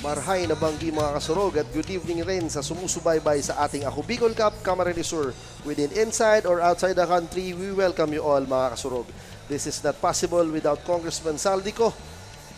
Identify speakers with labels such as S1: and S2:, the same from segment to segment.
S1: Marhay na banggi mga kasurog at good evening rin sa sumusubaybay sa ating Ako Bicol Cup Camarines Sur. Within, inside or outside the country, we welcome you all mga kasurog. This is not possible without Congressman Saldico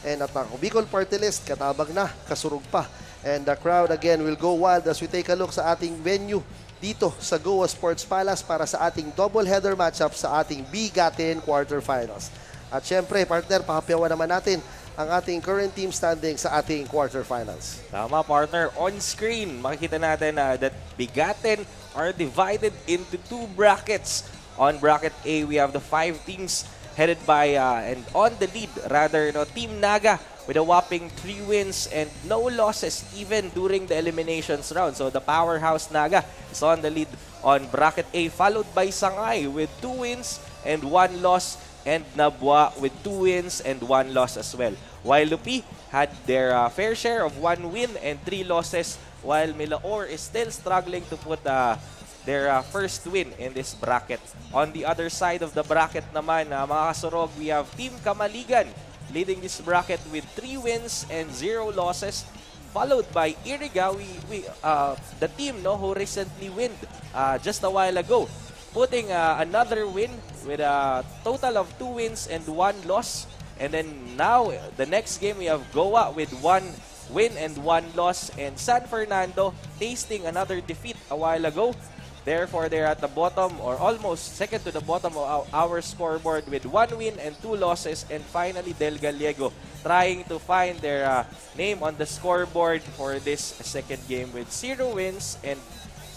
S1: and at Ako Bicol Party List, katabang na, kasurog pa. And the crowd again will go wild as we take a look sa ating venue dito sa Goa Sports Palace para sa ating double-header matchup sa ating Bigatin quarterfinals. At syempre, partner, pahapiawan naman natin ang ating current team standing sa ating quarterfinals.
S2: Tama, partner. On screen, makikita natin that Bigatin are divided into two brackets. On bracket A, we have the 5 teams headed by and on the lead, rather, Team Naga with a whopping 3 wins and no losses even during the eliminations round. So the powerhouse Naga is on the lead on bracket A, followed by Sangay with 2 wins and 1 loss, and Nabwa with 2 wins and 1 loss as well. While Lupi had their fair share of 1 win and 3 losses, while Milaor is still struggling to put their first win in this bracket. On the other side of the bracket naman, mga kasurog, we have Team Kamaligan leading this bracket with 3 wins and 0 losses, followed by Iriga, the team who recently won just a while ago, putting another win with a total of 2 wins and 1 loss. And then now, the next game, we have Goa with 1 win and 1 loss, and San Fernando tasting another defeat a while ago. Therefore, they're at the bottom or almost second to the bottom of our scoreboard with 1 win and 2 losses. And finally, Del Gallego trying to find their name on the scoreboard for this second game with 0 wins and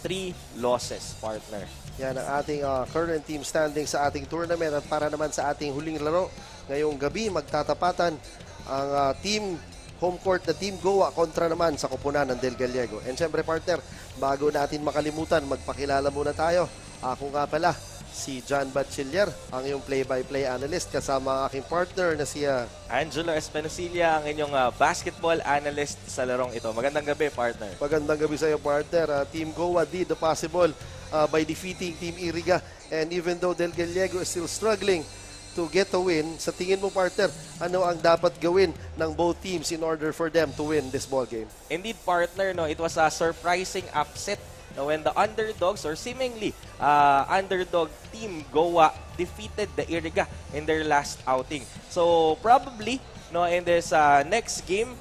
S2: 3 losses, partner.
S1: Yan ang ating current team standing sa ating tournament. At para naman sa ating huling laro, ngayong gabi magtatapatan ang team home court na Team Goa kontra naman sa koponan ng Del Gallego. And syempre partner, bago natin makalimutan, magpakilala muna tayo. Ako nga pala, si John Batchiller, ang iyong play-by-play analyst, kasama ang aking partner na si
S2: Angelo Espinosilia, ang inyong basketball analyst sa larong ito. Magandang gabi, partner.
S1: Magandang gabi sa iyo, partner. Team Goa did the possible by defeating Team Iriga. And even though Del Gallego is still struggling to get a win, sa tingin mo, partner, ano ang dapat gawin ng both teams in order for them to win this ball game?
S2: Indeed, partner, it was a surprising upset when the underdogs or seemingly underdog Team Goa defeated the Iriga in their last outing. So probably in this next game,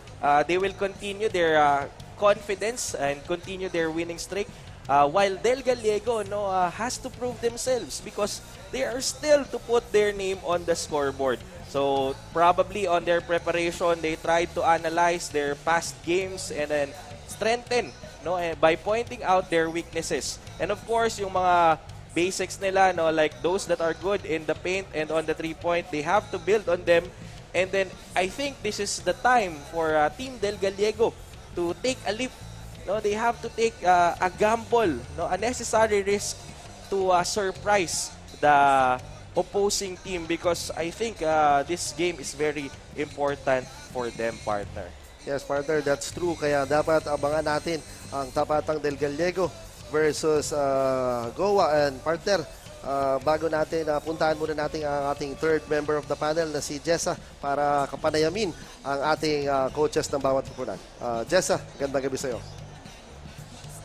S2: they will continue their confidence and continue their winning streak. While Del Gallego has to prove themselves because they are still to put their name on the scoreboard. So probably on their preparation, they tried to analyze their past games and then strengthen by pointing out their weaknesses. And of course, yung mga basics nila, like those that are good in the paint and on the 3-point, they have to build on them. And then I think this is the time for Team Del Gallego to take a leap. They have to take a gamble, a necessary risk to surprise the opposing team because I think this game is very important for them, partner.
S1: Yes, partner, that's true. Kaya dapat abangan natin ang tapatang Del Gallego versus Goa. And partner, bago natin puntahan muna natin ang ating third member of the panel na si Jessa para kapanayamin ang ating coaches ng bawat pupunan. Jessa, gandang gabi sa iyo.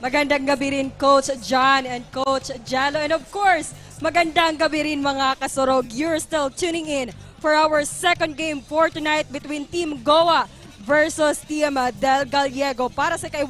S3: Magandang gabi rin, Coach John and Coach Jalo. And of course, magandang gabi rin mga kasurog. You're still tuning in for our second game for tonight between Team Goa versus Team Del Gallego para sa ika-8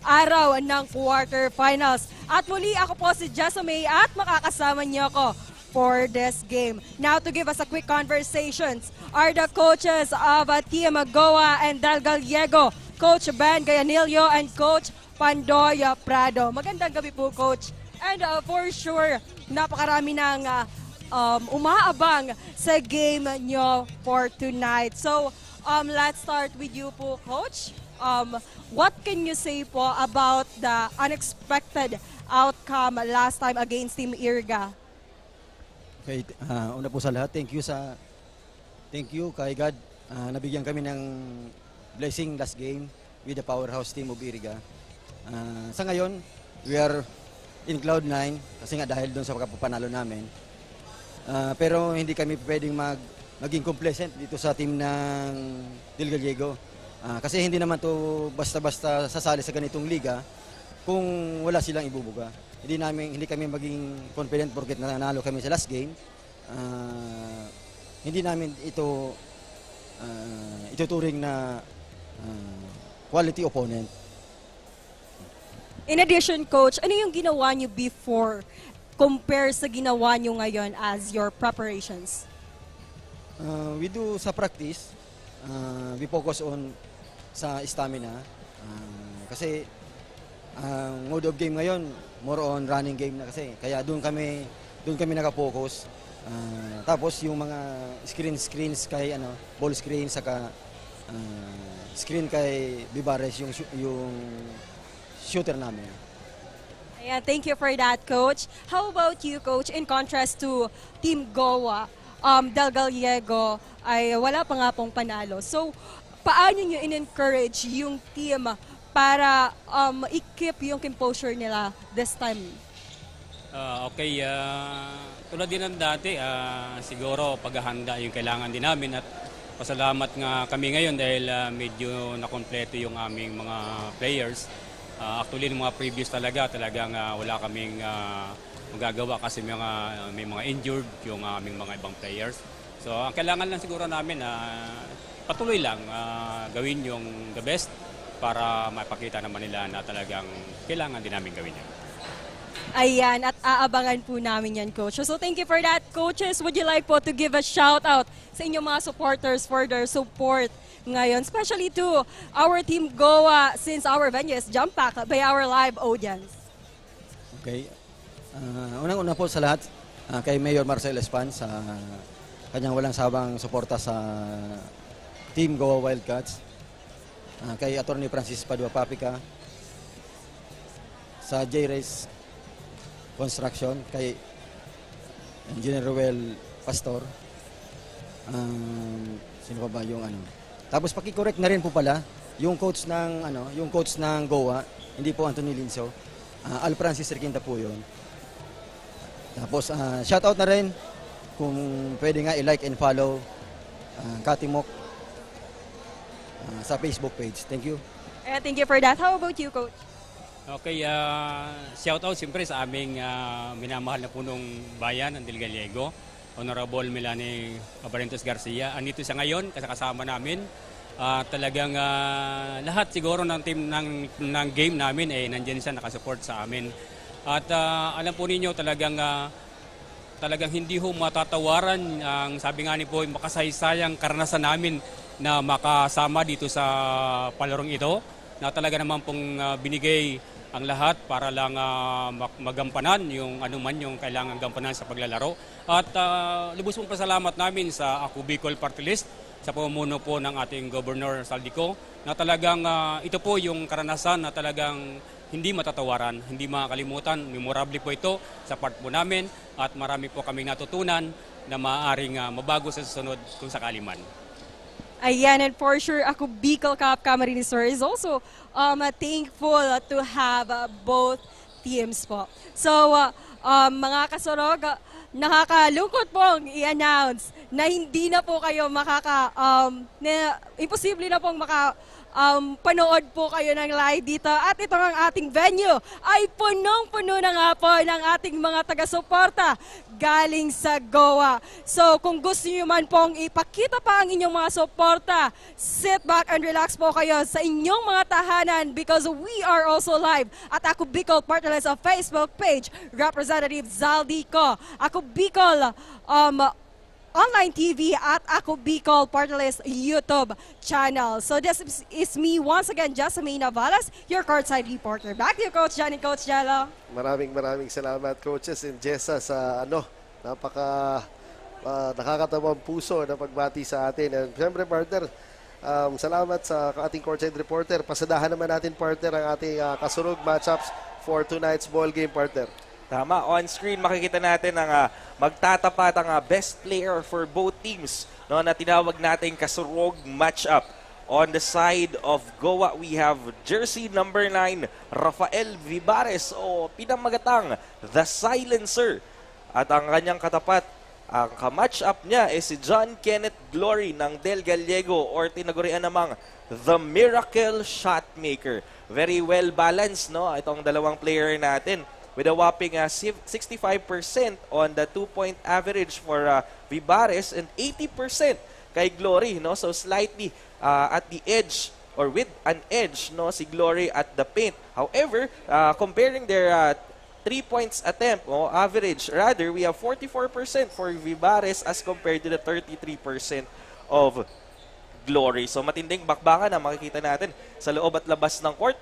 S3: araw ng quarterfinals. At muli ako po si Jessa May at makakasama niyo ako for this game. Now to give us a quick conversations are the coaches of Team Goa and Del Gallego, Coach Ben Gayanilio and Coach Pandoya Prado. Magandang gabi po, Coach. And for sure, napakarami ng umaabang sa game nyo for tonight. So, let's start with you po, Coach. What can you say po about the unexpected outcome last time against Team Iriga?
S4: Okay, una po sa lahat, thank you kay God. Nabigyan kami ng blessing last game with the powerhouse team of Iriga. Sa ngayon, we are in cloud 9 kasi nga dahil doon sa pagkapanalo namin. Pero hindi kami pwedeng maging complacent dito sa team ng Del Gallego. Kasi hindi naman to basta-basta sasali sa ganitong liga kung wala silang ibubuga. Hindi kami maging confident porket nanalo kami sa last game. Hindi namin ito ituturing na quality opponent.
S3: In addition, Coach, ano yung ginawa niyo before compare sa ginawa niyo ngayon as your preparations?
S4: We do sa practice, we focus on sa stamina. Kasi ang mode of game ngayon, more on running game na kasi. Kaya doon kami naka-focus. Tapos yung mga screens kay ball screen saka screen kay Vivares yung shooter namin.
S3: Ayan, thank you for that, Coach. How about you, Coach? In contrast to Team Goa, Del Gallego ay wala pa nga pong panalo. So, paano nyo in-encourage yung team para i-keep yung composure nila this time?
S5: Okay, tulad din ng dati, siguro paghahanda yung kailangan din namin at pasalamat nga kami ngayon dahil medyo nakompleto yung aming mga players. Actually, ng mga previous talagang wala kaming magagawa kasi may mga injured yung aming mga ibang players. So, ang kailangan lang siguro namin patuloy lang gawin yung the best para mapakita naman nila na talagang kailangan din namin gawin yan.
S3: Ayan, at aabangan po namin yan, Coach. So thank you for that, coaches. Would you like po to give a shout out sa inyong mga supporters for their support ngayon, especially to our Team Goa since our venue is jam-packed by our live audience?
S4: Okay. Unang-una po sa lahat, kay Mayor Marcel Espan sa kanyang walang sabang suporta sa Team Goa Wildcats. Kay Attorney Francis Padua Papica, sa J-Race Construction, kay Engineer Ruel Pastor. Sino pa ba yung Tapos paki-correct na rin po pala yung coach ng Goa, hindi po Anthony Linso. Al Francis Requinta po yun. Tapos shoutout na rin kung pwede nga i-like and follow Katimok sa Facebook page. Thank you.
S3: Thank you for that. How about you, Coach?
S5: Okay, shout out siyempre sa aming minamahal na punong bayan ng Del Gallego, Honorable Melanie Cabarentos Garcia. Andito siya ngayon, kasama namin. Talagang lahat siguro ng team ng game namin nandiyan siya nakasupport sa amin. At alam po ninyo talagang hindi ho matatawaran ang sabi nga ni po makasaysayang karanasan namin na makasama dito sa palarong ito, na talaga naman pong binigay ang lahat para lang magampanan yung anuman yung kailangan gampanan sa paglalaro. At lubos pong pasalamat namin sa Ako Bicol Party List sa pamumuno po ng ating Governor Saldico, na talagang ito po yung karanasan na talagang hindi matatawaran, hindi makakalimutan. Memorable po ito sa part po namin at marami po kaming natutunan na maaaring mabago sa susunod kung sakali man.
S3: Ayan, and for sure, Ako Bicol Cup Camarines Sur is also thankful to have both teams po. So, mga kasurog, nakakalungkot pong i-announce na hindi na po kayo imposible na pong panood po kayo ng live dito. At ito ang ating venue ay punong-puno na nga po ng ating mga taga-suporta galing sa Goa. So kung gusto niyo man pong ipakita pa ang inyong mga suporta, sit back and relax po kayo sa inyong mga tahanan because we are also live at Ako Bicol Party List sa Facebook page, Representative Zaldico, Ako Bicol Online TV at Ako Bicol Party List YouTube channel. So this is me once again, Jessamine Navalas, your courtside reporter. Back to you, Coach John and Coach Jello.
S1: Maraming salamat, coaches and Jessa, sa nakakatawang puso na pagbati sa atin. And siyempre, partner, salamat sa ating courtside reporter. Pasadahan naman natin, partner, ang ating kasurog matchups for tonight's ball game, partner.
S2: Tama, on screen makikita natin ang magtatapat ang best player for both teams, no, na tinawag nating kasurog matchup. On the side of Goa, we have jersey number 9, Rafael Vivares o pinamagatang The Silencer. At ang kanyang katapat Ang ka-match up niya is si John Kenneth Glory ng Del Gallego or tinagurian namang The Miracle Shotmaker. Very well balanced, no? Itong dalawang player natin with a whopping 65% on the 2-point average for Vibares and 80% kay Glory, no? So slightly at the edge or with an edge, no, si Glory at the paint. However, comparing their 3 points attempt, average, rather, we have 44% for Vibares as compared to the 33% of Glory. So matinding bakbakan na makikita natin sa loob at labas ng court.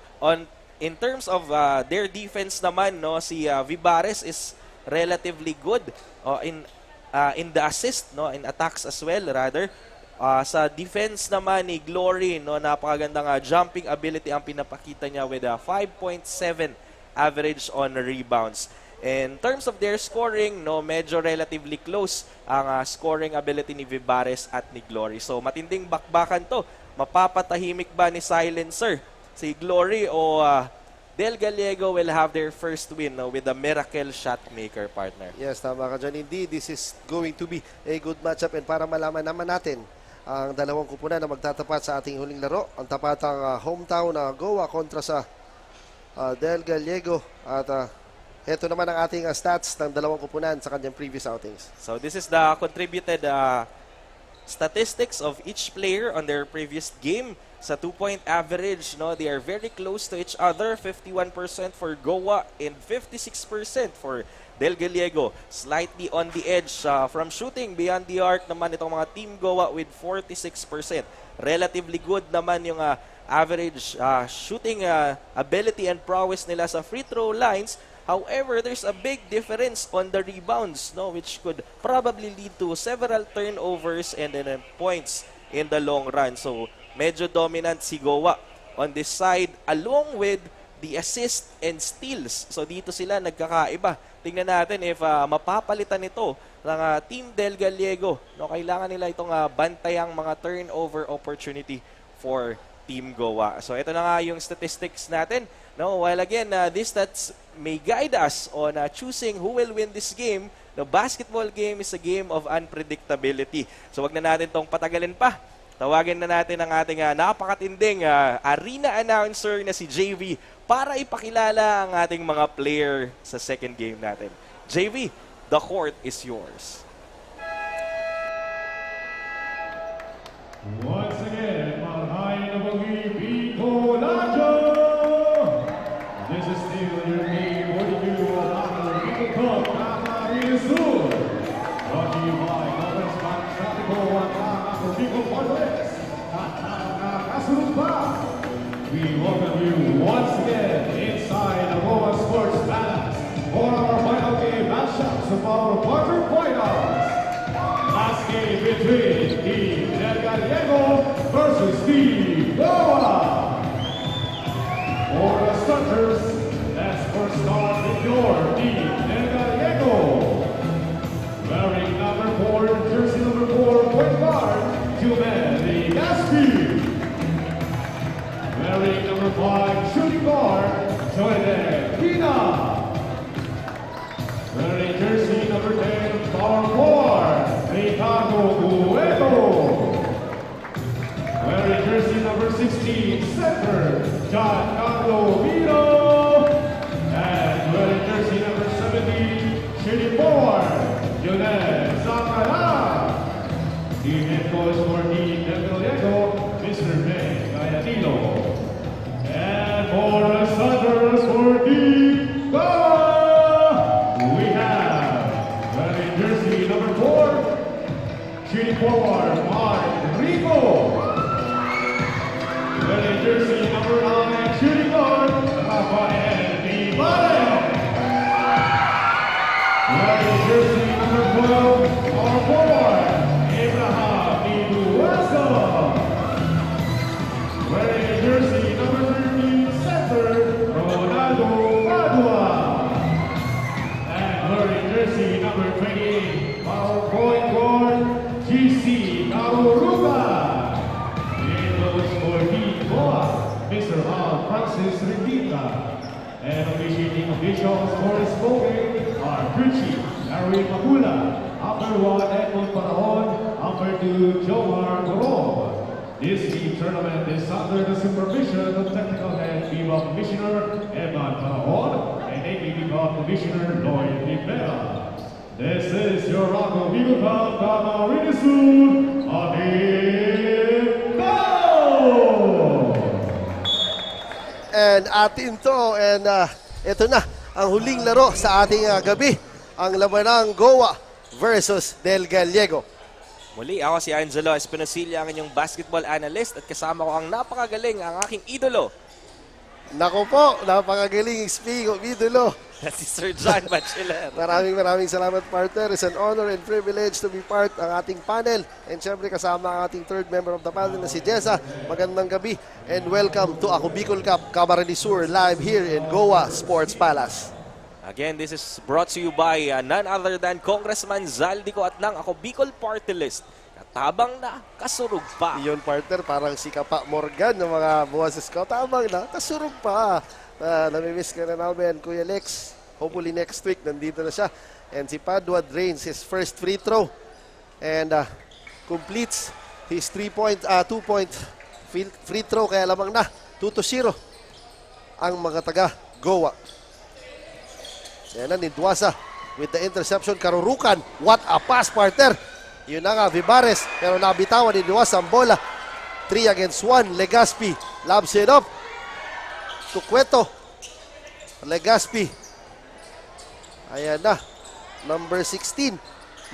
S2: In terms of their defense naman, no, si Vibares is relatively good in the assist, no, in attacks as well, rather. Sa defense naman ni Glory, no, napakagandang jumping ability ang pinapakita niya with a 5.7 average on rebounds. In terms of their scoring, no, medyo relatively close ang scoring ability ni Vibares at ni Glory. So matinding bakbakan to. Mapapatahimik ba ni Silencer si Glory o Del Gallego will have their first win, no, with the Miracle Shotmaker, partner?
S1: Yes, tama ka dyan. Indeed, this is going to be a good matchup, and para malaman naman natin ang dalawang kupunan na magtatapat sa ating huling laro, ang tapatang hometown na Goa kontra sa Del Gallego. At ito naman ang ating stats ng dalawang kupunan sa kanyang previous outings.
S2: So this is the contributed statistics of each player on their previous game. Sa 2-point average, no, they are very close to each other. 51% for Goa and 56% for Del Gallego. Slightly on the edge from shooting beyond the arc naman itong mga Team Goa with 46%. Relatively good naman yung average shooting ability and prowess nila sa free throw lines. However, there's a big difference on the rebounds, no, which could probably lead to several turnovers and then points in the long run. So medyo dominant si Goa on this side along with the assist and steals. So dito sila nagkakaiba. Tingnan natin if mapapalitan ito ng Team Del Gallego. No, kailangan nila itong bantayang mga turnover opportunity for Team Goa. So ito na nga yung statistics natin. No, while again, these stats may guide us on choosing who will win this game. The basketball game is a game of unpredictability. So wag na natin tong patagalin pa. Tawagin na natin ang ating napakatinding arena announcer na si JV para ipakilala ang ating mga player sa second game natin. JV, the court is yours.
S6: Once again, Marhay na Bagi Bicolacho. This is still your game, 42 of our Bicol Cup, Camarines Sur. Brought to you by Government Bank Traffico at Ako Bicol Fortress. We welcome you once again inside the Goa Sports Palace for our final game matchups of our quarterfinals. Last game between Team Del Gallego versus Team Goa. For the starters, let's first start with your Team Del Gallego. Wearing number 4, jersey number 4, point guard, Jumeli Gaspi. Wearing number 5, shooting guard, Joyden Pina. Wearing jersey number 10, power forward, Ricardo Gueto. Wearing jersey number 16, center, John Carlo Vino. And wearing jersey number 17, shooting forward, Yonel Zakara. The head coach for Team Del Gallego, Mr. Ben Galladino. And for the starters for Team Goa, we have wearing jersey number 4, shooting forward, Mark Rico. Wearing jersey number 9, shooting guard, Rafael Vivares. Wearing jersey number 12, our forward, Abraham Ibuesa. Wearing jersey number 13, center, Ronaldo Padua. And wearing jersey number 28, our point guard, GC Karuruga. In those for Team Goa, Mr. Al Francis Rendita. And officiating officials for this ball game are Gucci, Larry Magula, Number 1, Edmond Paraon. Number 2, Jomar Coron. This league tournament is under the supervision of Technical Head FIBA Commissioner Edmond Paraon and ABB Commissioner Lloyd Rivera. This is your Rocco Beagle Cup Camarines Sur Atin Go!
S1: And atin to, and ito na ang huling laro sa ating gabi, ang labanang Goa versus Del Gallego.
S2: Muli, ako si Angelo Espinosilla, ang inyong basketball analyst at kasama ko ang napakagaling, ang aking idolo.
S1: Nako po, napakagaling speak of idolo.
S2: Si Sir John Bachelor.
S1: Maraming salamat, partner. It's an honor and privilege to be part ng ating panel. And syempre kasama ang ating third member of the panel na si Jessa. Magandang gabi and welcome to Ako Bicol Cup Camarines Sur live here in Goa Sports Palace.
S2: Again, this is brought to you by none other than Congressman Zaldico at ng Ako Bicol Party List. Katabang na, kasurug pa.
S1: Iyon, partner, parang si Kapa Morgan ng mga boses ko. Tabang na, kasurog pa. Namimiss ka na namin, Kuya Lex. Hopefully next week, nandito na siya. And si Padua drains his first free throw. And completes his 2-point free throw. Kaya lamang na, 2-0 ang mga taga Goa. Yan na, Nidwasa with the interception. Karurukan, what a pass, partner. Yun na nga, Vibares. Pero nabitawan ni Nidwasa ang bola. 3 against 1. Legaspi lobs it up to Cueto. Legaspi. Ayan na. Number 16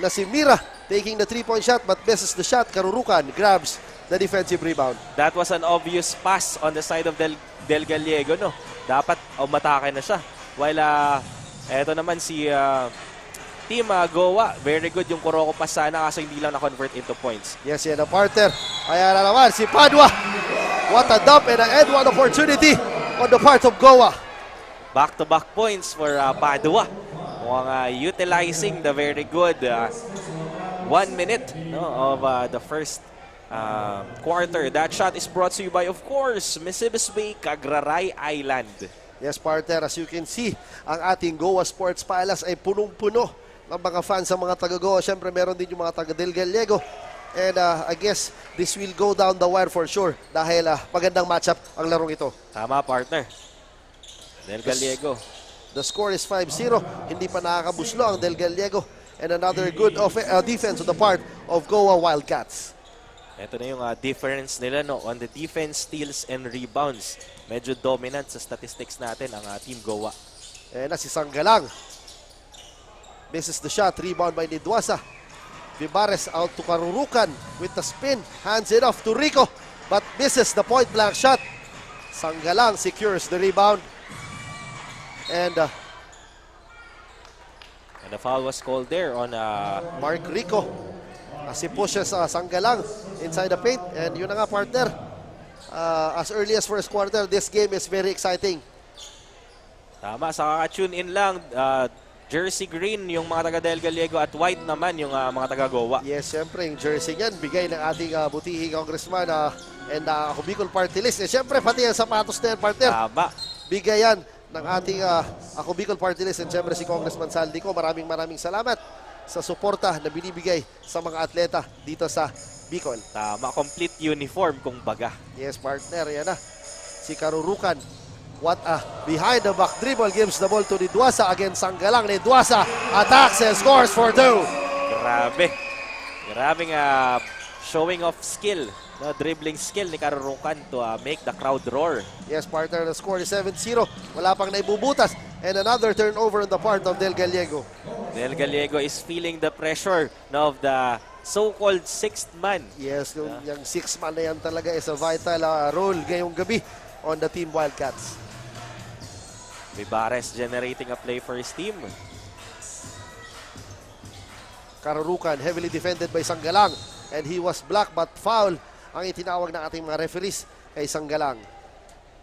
S1: na si Mira taking the 3-point shot but misses the shot. Karurukan grabs the defensive rebound.
S2: That was an obvious pass on the side of Del Gallego, no? Dapat umatake na siya. While eto naman si Team Goa, very good yung Kuroko pass sana kaso hindi lang na-convert into points.
S1: Yes, yan ang partner. Ayan na naman si Padua. What a dump and an end one opportunity on the part of Goa.
S2: Back-to-back points for Padua. Mukhang utilizing the very good 1 minute, no, of the first quarter. That shot is brought to you by, of course, Misibis Bay, Cagraray Island.
S1: Yes, partner. As you can see, ang ating Goa Sports Palace ay punong-puno ng mga fans sa mga taga-Goa. Siyempre, meron din yung mga taga-Del Gallego. And I guess this will go down the wire for sure dahil magandang matchup ang larong ito.
S2: Tama, partner. Del Gallego.
S1: The score is 5-0. Hindi pa nakakabuslo ang Del Gallego. And another good defense on the part of Goa Wildcats.
S2: Ito na yung difference nila, no, on the defense, steals, and rebounds. Medyo dominant sa statistics natin ang Team Goa.
S1: And si Sanggalang. Misses the shot. Rebound by Nidwasa. Vibares out to Karurukan with the spin. Hands it off to Rico. But misses the point blank shot. Sanggalang secures the rebound. And
S2: the foul was called there on
S1: Mark Rico. As he pushes Sanggalang inside the paint. And yun na nga, partner. As early as first quarter, this game is very exciting.
S2: Tama, sa tune in lang, jersey green yung mga taga Del Gallego at white naman yung mga taga Goa.
S1: Yes, syempre, yung jersey niyan, bigay ng ating butihi congressman and Ako Bicol Party List. Eh, syempre, pati ang sapatos na yan, partner.
S2: Tama.
S1: Bigay yan ng ating Ako Bicol Party List and syempre si Congressman Saldico. Maraming salamat sa suporta na binibigay sa mga atleta dito sa Bicol.
S2: Tama, complete uniform kung baga.
S1: Yes, partner, yan na. Si Karurukan. What a behind the back dribble gives the ball to Nidwasa against Sanggalang. Nidwasa attacks and scores for 2.
S2: Grabe. Grabing showing of skill, no, dribbling skill ni Karurukan to make the crowd roar.
S1: Yes, partner, the score is 7-0. Wala pang naibubutas. And another turnover on the part of Del Gallego.
S2: Del Gallego is feeling the pressure, no, of the so-called sixth man.
S1: Yes, yung 6 man na yan talaga is a vital role ngayong gabi on the Team Wildcats.
S2: Vibares generating a play for his team.
S1: Karurukan heavily defended by Sanggalang. And he was blocked but foul ang itinawag ng ating mga referees kay Sanggalang.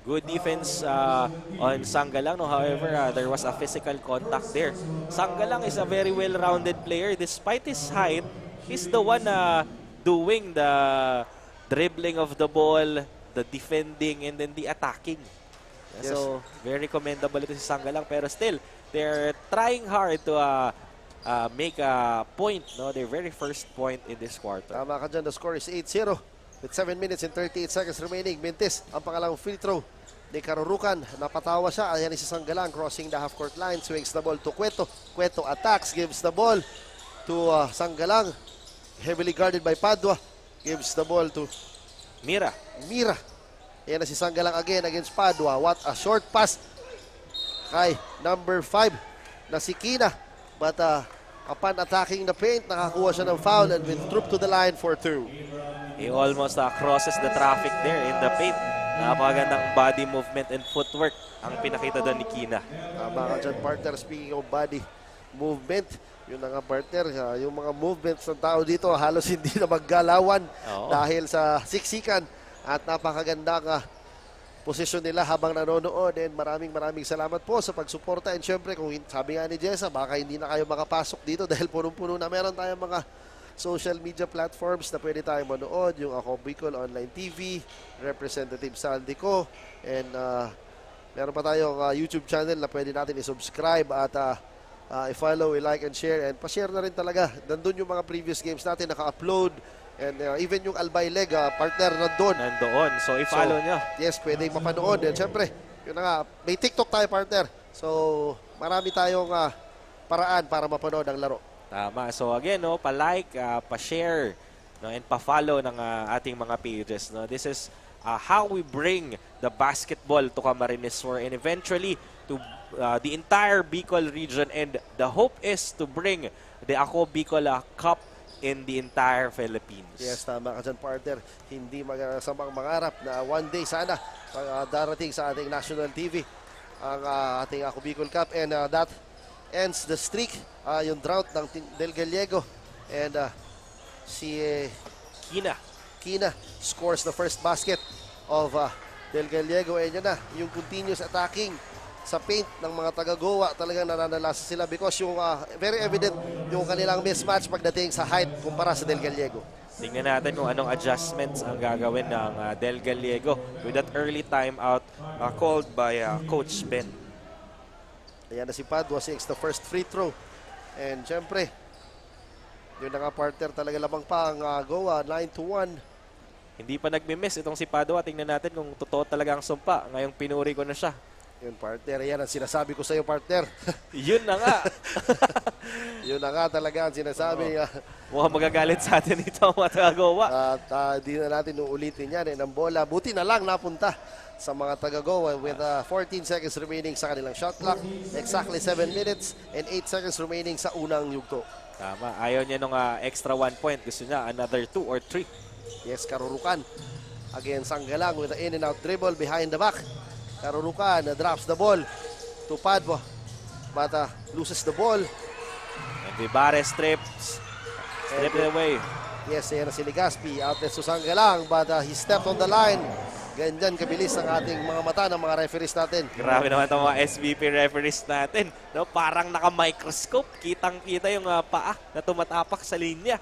S2: Good defense on Sanggalang. No, however, there was a physical contact there. Sanggalang is a very well-rounded player. Despite his height, he's the one doing the dribbling of the ball, the defending, and then the attacking.
S1: Yes.
S2: So, very commendable ito si Sanggalang. Pero still, they're trying hard to make a point, no? Their very first point in this quarter.
S1: Tama ka dyan. The score is 8-0 with 7 minutes and 38 seconds remaining. Mintis, ang pangalawang free throw ni Karurukan. Napatawa siya. Ayan si Sanggalang crossing the half-court line. Swings the ball to Cueto. Cueto attacks. Gives the ball to Sanggalang. Heavily guarded by Padua. Gives the ball to
S2: Mira.
S1: Mira. Ayan na si Sanggalang again against Padua. What a short pass kay number 5 na si Kina. But upon attacking the paint, nakakuha siya ng foul and will troop to the line for 2.
S2: He almost crosses the traffic there in the paint. Napakagandang body movement and footwork ang pinakita doon ni Kina.
S1: Tama ka dyan, partner. Speaking of body movement, yun na nga, partner. Yung mga movements ng tao dito halos hindi na maggalawan dahil sa siksikan at napakagandang posisyon nila habang nanonood. And maraming salamat po sa pagsuporta. And syempre, kung sabi nga ni Jessa, baka hindi na kayo makapasok dito dahil punong-puno na. Meron tayong mga social media platforms na pwede tayong manood. Yung Ako Bicol Online TV, Representative Sandy Ko, and meron pa tayong YouTube channel na pwede natin i-subscribe at i-follow, i-like and share, and pa-share na rin talaga. Nandun yung mga previous games natin naka-upload, and even yung Albay Leg partner nandun.
S2: So i-follow nyo.
S1: Yes, pwedeng mapanood. And syempre, yun na nga, may TikTok tayo, partner. So marami tayong paraan para mapanood ang laro.
S2: Tama. So again, no, pa-like, pa-share, no, and pa-follow ng ating mga pages. No. This is how we bring the basketball to Camarines Sur and eventually to the entire Bicol region. And the hope is to bring the Ako Bicol Cup in the entire Philippines.
S1: Yes, tama ka dyan, partner. Hindi magasamang mangarap na one day sana darating sa ating national TV ang ating Ako Bicol Cup. And that ends the streak, yung drought ng Del Gallego. And si Kina scores the first basket of Del Gallego. And yun na, yung continuous attacking sa paint ng mga taga-Goa, talagang nananalasa sila because yung very evident yung kanilang mismatch pagdating sa height kumpara sa Del Gallego.
S2: Tingnan natin kung anong adjustments ang gagawin ng Del Gallego with that early timeout called by Coach Ben.
S1: Ayan na si Padua, sinks the first free throw. And syempre, yun na nga, partner, talaga lamang pa ang Goa, 9-1.
S2: Hindi pa nagmi-miss itong si Padua. Tingnan natin kung totoo talaga ang sumpa. Ngayong pinuri ko na siya.
S1: Yun, partner, yan ang sinasabi ko sa iyo, partner.
S2: Yun na nga.
S1: Yun na nga talaga ang sinasabi.
S2: Mukhang magagalit sa atin ito ang mga taga-Goa.
S1: At di na natin uulitin yan. Ang bola, buti na lang napunta sa mga taga-Goa with 14 seconds remaining sa kanilang shot clock. Exactly 7 minutes and 8 seconds remaining sa unang yugto.
S2: Tama. Ayaw niya nung extra 1 point. Gusto niya another 2 or 3.
S1: Yes, Karurukan. Again, Sanggalang with the in and out dribble behind the back. Karurukan drops the ball to Padua. But loses the ball.
S2: And Vivares strips. Strip it away.
S1: Yes, ayan na si Legaspi. Outlet to Sanggalang. But he stepped on the line. Ganyan kabilis ang ating mga mata ng mga referees natin.
S2: Grabe naman itong mga SVP referees natin. No, parang naka-microscope. Kitang-kita yung paa na tumatapak sa linya.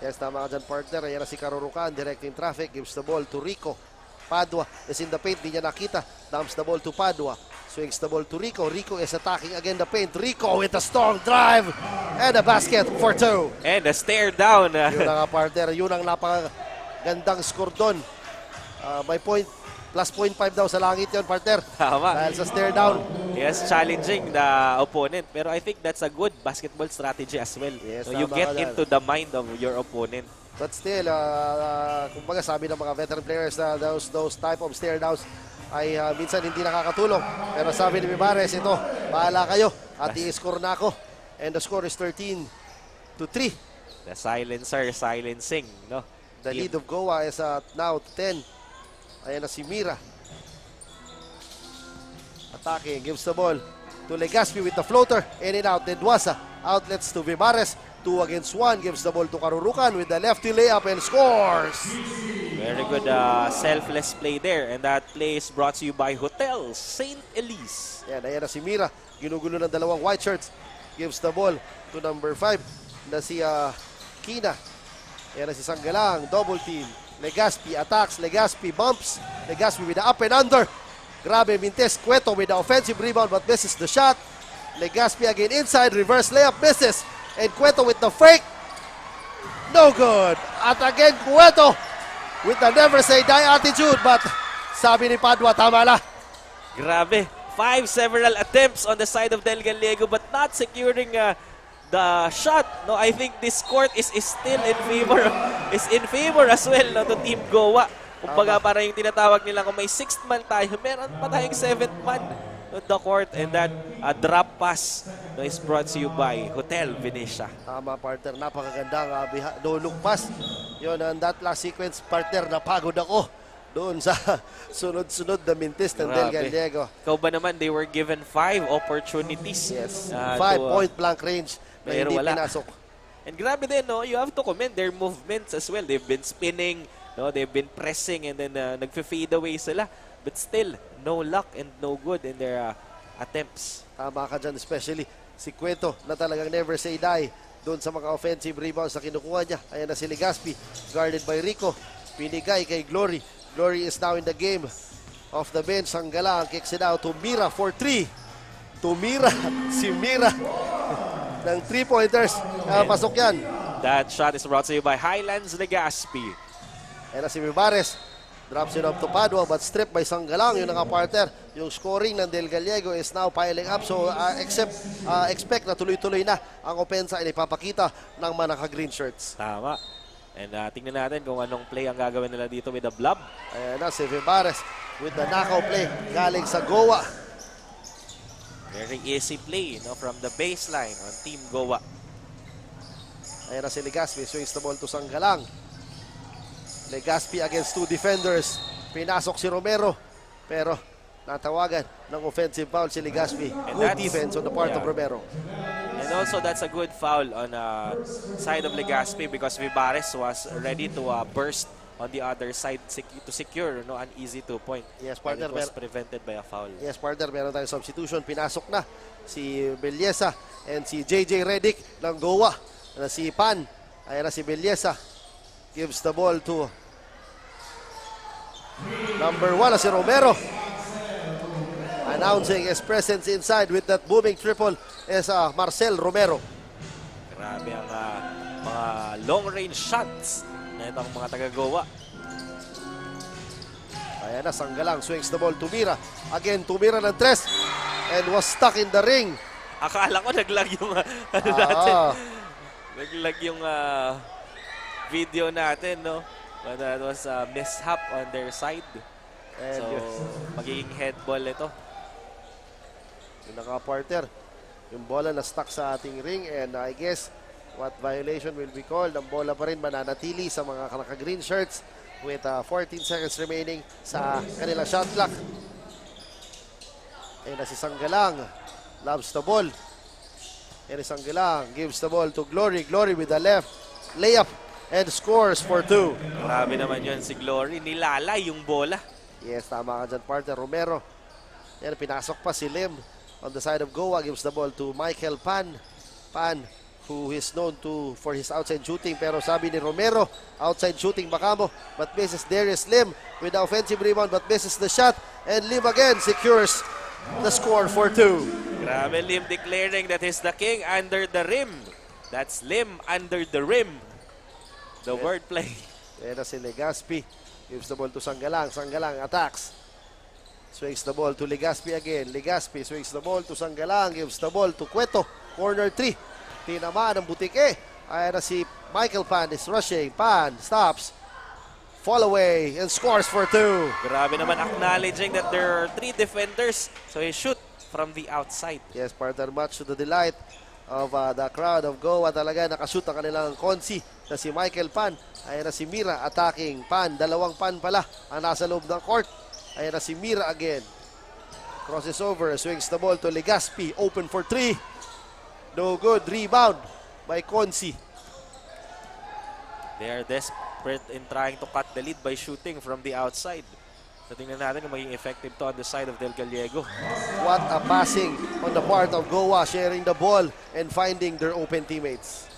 S1: Yes, tama ka dyan, partner. Ayan na si Karurukan. Directing traffic. Gives the ball to Rico. Padua is in the paint. Di niya nakita. Dumps the ball to Padua. Swings the ball to Rico. Rico is attacking again the paint. Rico with a strong drive. And a basket for 2.
S2: And a stare down.
S1: Yun na nga, partner. Yun ang napakagandang score doon. By point, plus 0.5 daw sa langit yun, partner.
S2: Tama.
S1: Dahil sa stare down.
S2: Yes, challenging the opponent. Pero I think that's a good basketball strategy as well.
S1: Yes,
S2: so you
S1: tama
S2: get
S1: ka dyan.
S2: into the mind of your opponent.
S1: But still, kumbaga sabi ng mga veteran players na those type of stare downs ay minsan hindi nakakatulong. Pero sabi ni Vivares, ito, bahala kayo at i-score na ako. And the score is 13-3.
S2: The silencer, silencing. No?
S1: The lead of Goa is now 10. Ayan na si Mira. Attacking, gives the ball to Legaspi with the floater. In and out, Dedwasa. Outlets to Vivares. 2 against 1. Gives the ball to Karurukan with the lefty layup and scores.
S2: Very good selfless play there. And that play is brought to you by Hotel St. Elise.
S1: Ayan na si Mira. Ginugulo ng dalawang white shirts. Gives the ball to number 5 na si Kina. Ayan na si Sanggalang. Double team. Legaspi attacks. Legaspi bumps. Legaspi with the up and under. Grabe, Mintes. Cueto with the offensive rebound but misses the shot. Legaspi again inside. Reverse layup misses. And Cueto with the fake. No good. At again, Cueto with the never say die attitude. But sabi ni Padua, tama na.
S2: Grabe. 5 several attempts on the side of Del Gallego but not securing the shot. No, I think this court is still in favor as well, no, to Team Goa. Kumbaga parang yung tinatawag nila kung may 6th man tayo, meron pa tayong 7th man on the court, and that drop pass, no, is brought to you by Hotel Venetia.
S1: Tama, partner. Napakagandang no-look pass. Yun, and that last sequence, partner, napagod ako doon sa sunod-sunod na mintis ng Del Gallego.
S2: Ikaw ba naman, they were given 5 opportunities.
S1: Yes, 5 point blank range na
S2: pero
S1: hindi
S2: wala.
S1: pinasok.
S2: And grabe din, no? You have to commend their movements as well. They've been spinning, no? They've been pressing, and then nagfe-fade away sila. But still, no luck and no good in their attempts.
S1: Tama ka dyan, especially si Cueto na talagang never say die doon sa mga offensive rebounds na kinukuha niya. Ayan na si Legaspi, guarded by Rico. Pinigay kay Glory. Glory is now in the game. Off the bench, Sanggala kicks it out to Mira for 3. To Mira, si Mira ng 3-pointers. Pasok yan.
S2: That shot is brought to you by Highlands Legaspi.
S1: Ayan na si Mibares. Drops it up to Padua but stripped by Sanggalang. Yung naka-partner. Yung scoring ng Del Gallego is now piling up. So expect na tuloy-tuloy na ang opensa ay ipapakita ng mga naka-green shirts.
S2: Tama. And tingnan natin kung anong play ang gagawin nila dito with the blob.
S1: Ayan na si Mibares with the knockout play galing sa Goa.
S2: Very easy play, no, from the baseline on Team Goa.
S1: Ayan na si Legaspi. Swings the ball to Sanggalang. Legaspi against 2 defenders. Pinasok si Romero. Pero natawagan ng offensive foul si Legaspi.
S2: And
S1: Good
S2: that's-
S1: defense on the part of
S2: yeah.
S1: Romero.
S2: And also, that's a good foul on side of Legaspi because Vibares was ready to burst on the other side to secure, no, an easy 2-point.
S1: Yes,
S2: But
S1: partner.
S2: it was prevented by a foul.
S1: Yes, partner. Meron tayong substitution. Pinasok na si Belleza and si JJ Redick ng Goa. Na si Pan. Ayan na si Belleza. Gives the ball to number 1 na si Romero. Announcing his presence inside with that booming triple is Marcel Romero.
S2: Grabe ang mga long-range shots na itong mga taga-Goa.
S1: Ayan na, Sanggalang swings the ball to Mira. Again, tumira ng 3 and was stuck in the ring.
S2: Akala ko naglag yung natin. Naglag yung video natin, no? But that was a mishap on their side.
S1: And
S2: So, magiging head ball ito.
S1: yung naka-partner, yung bola na stuck sa ating ring, and I guess what violation will be called. Ang bola pa rin mananatili sa mga naka-green shirts with 14 seconds remaining sa kanilang shot clock. Ayan na si Sanggalang, loves the ball. Ayan si Sanggalang, gives the ball to Glory. Glory with the left layup and scores for 2.
S2: Grabe naman yun si Glory. Nilalay yung bola.
S1: Yes, tama ka dyan, partner. Romero. Ayan, pinasok pa si Lim on the side of Goa. Gives the ball to Michael Pan. Pan, who is known for his outside shooting. Pero sabi ni Romero, outside shooting baka mo. But misses Darius Lim with the offensive rebound but misses the shot. And Lim again secures the score for 2.
S2: Grabe, Lim declaring that he's the king under the rim. That's Lim under the rim. The wordplay.
S1: Ayan na si Legaspi. Gives the ball to Sanggalang. Sanggalang attacks. Swings the ball to Legaspi again. Legaspi swings the ball to Sanggalang. Gives the ball to Cueto. Corner 3. Tinamaan ng butike. Ayan na si Michael Pan is rushing. Pan stops. Fall away and scores for 2.
S2: Grabe naman acknowledging that there are 3 defenders. So he shoot from the outside.
S1: Yes, partner, much to the delight of the crowd of Goa. Talaga nakashoot ang kanilang konsi na si Michael Pan. Ayan na si Mira attacking Pan. 2 Pan pala ang nasa loob ng court. Ayan na si Mira again. Crosses over, swings the ball to Legaspi. Open for 3. No good. Rebound by Konsi.
S2: They are desperate in trying to cut the lead by shooting from the outside. So tingnan natin kung maging effective to on the side of Del Gallego.
S1: What a passing on the part of Goa, sharing the ball and finding their open teammates.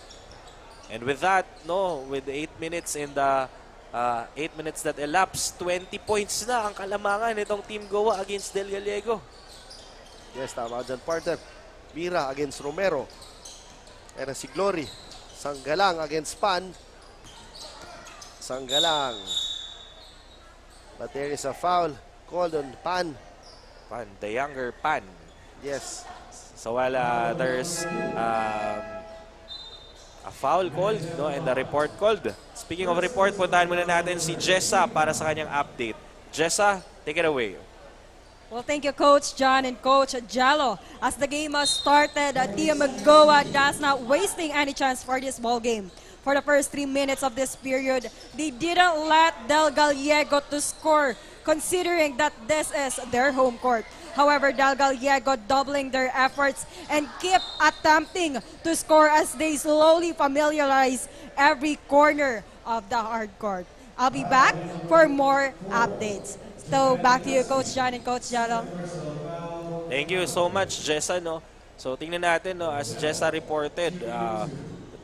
S2: And with that, no, with 8 minutes in the 8 minutes that elapsed, 20 points na ang kalamangan nitong Team Goa against Del Gallego.
S1: Yes, tama dyan, partner. Mira against Romero. Ayan na si Glory. Sanggalang against Pan. Sanggalang. But there is a foul called on Pan.
S2: Pan, the younger Pan.
S1: Yes.
S2: So while there's a foul called, no, and a report called. Speaking of report, puntahan muna natin si Jessa para sa kanyang update. Jessa, take it away.
S3: Well, thank you, Coach John and Coach Jalo. As the game has started, Team Goa does not wasting any chance for this ball game. For the first 3 minutes of this period, they didn't let Del Gallego to score, considering that this is their home court. However, Del Gallego doubling their efforts and keep attempting to score as they slowly familiarize every corner of the hard court. I'll be back for more updates. So, back to you, Coach John and Coach Jalo.
S2: Thank you so much, Jessa. No? So tingnan natin, no, as Jessa reported,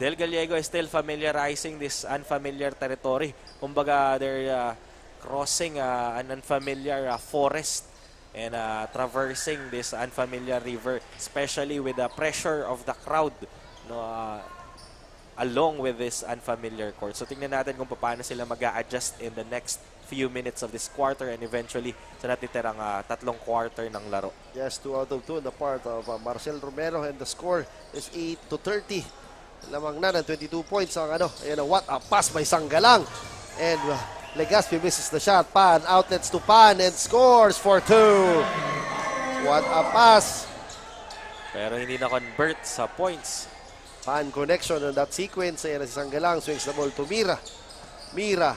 S2: Del Gallego is still familiarizing this unfamiliar territory. Kumbaga, they're crossing an unfamiliar forest and traversing this unfamiliar river, especially with the pressure of the crowd, no, along with this unfamiliar court. So tingnan natin kung paano sila mag-a-adjust in the next few minutes of this quarter and eventually sa natitirang tatlong quarter ng laro.
S1: Yes, 2 out of 2 on the part of Marcel Romero, and the score is 8-30. Lamang na ng 22 points ang ano. Ayan, what a pass by Sanggalang. And Legazpi misses the shot. Pan, outlets to Pan and scores for 2. What a pass.
S2: Pero hindi na-convert sa points.
S1: Pan connection on that sequence. Ayan na si Sanggalang. Swings the ball to Mira. Mira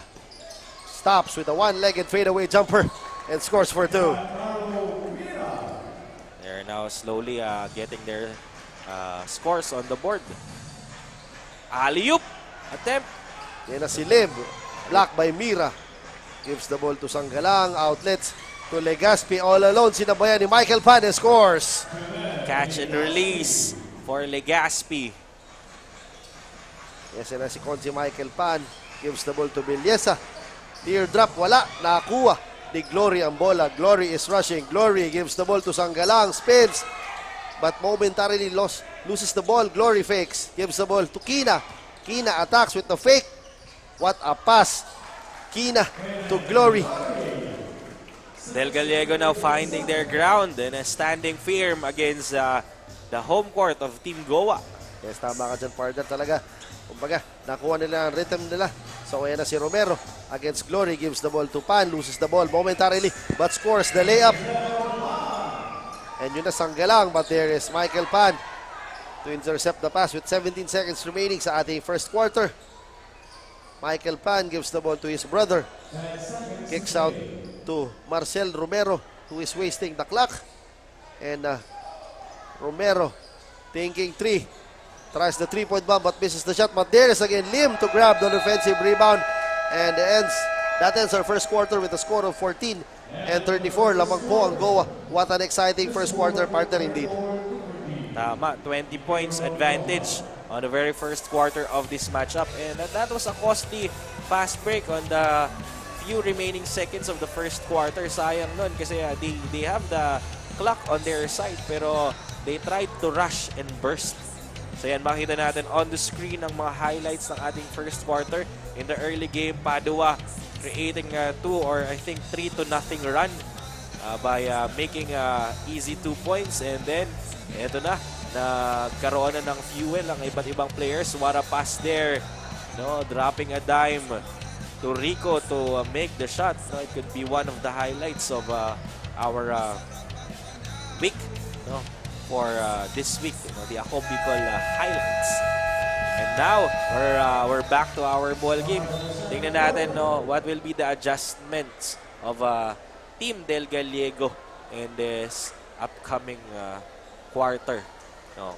S1: stops with a one-legged fadeaway jumper and scores for 2.
S2: They're now slowly getting their scores on the board. Alley-oop attempt.
S1: Yan na si Lim. Blocked by Mira. Gives the ball to Sanggalang. Outlets to Legazpi. All alone. Sinabayan ni Michael Pan and scores.
S2: Catch and release for Legazpi.
S1: Yes, yan na si Konsi Michael Pan. Gives the ball to Bilyesa. Teardrop. Wala. Nakakuha ni Glory ang bola. Glory is rushing. Glory gives the ball to Sanggalang. Spins. But momentarily loses the ball. Glory fakes. Gives the ball to Kina. Kina attacks with the fake. What a pass. Kina to Glory.
S2: Del Gallego now finding their ground and standing firm against the home court of Team Goa.
S1: Yes, tama ka dyan, partner talaga. Kumbaga, nakuha nila ang rhythm nila. So, ayan na si Romero against Glory. Gives the ball to Pan. Loses the ball momentarily but scores the layup. And yun na Sanggalang, but there is Michael Pan to intercept the pass with 17 seconds remaining sa ating first quarter. Michael Pan gives the ball to his brother. Kicks out to Marcel Romero, who is wasting the clock. And Romero thinking 3. Tries the 3-point bomb but misses the shot. But there is again Lim to grab the defensive rebound. And that ends our first quarter with a score of 14-34. Lamang po ang Goa. What an exciting first quarter, partner, indeed.
S2: Tama, 20 points advantage on the very first quarter of this matchup. And that was a costly fast break on the few remaining seconds of the first quarter. Sayang nun kasi they have the clock on their side pero they tried to rush and burst. So yan, makita natin on the screen ang mga highlights ng ating first quarter. In the early game, Padua creating a 2 or I think 3-0 run by making easy 2 points. And then, eto na, nagkaroon na ng fuel ang iba't ibang players. What a pass there. No, dropping a dime to Rico to make the shot. No, it could be one of the highlights of our week. No, for this week, the Ako Bicol highlights. And now we're back to our ball game. Tingnan natin what will be the adjustments of Team Del Gallego in this upcoming quarter. No,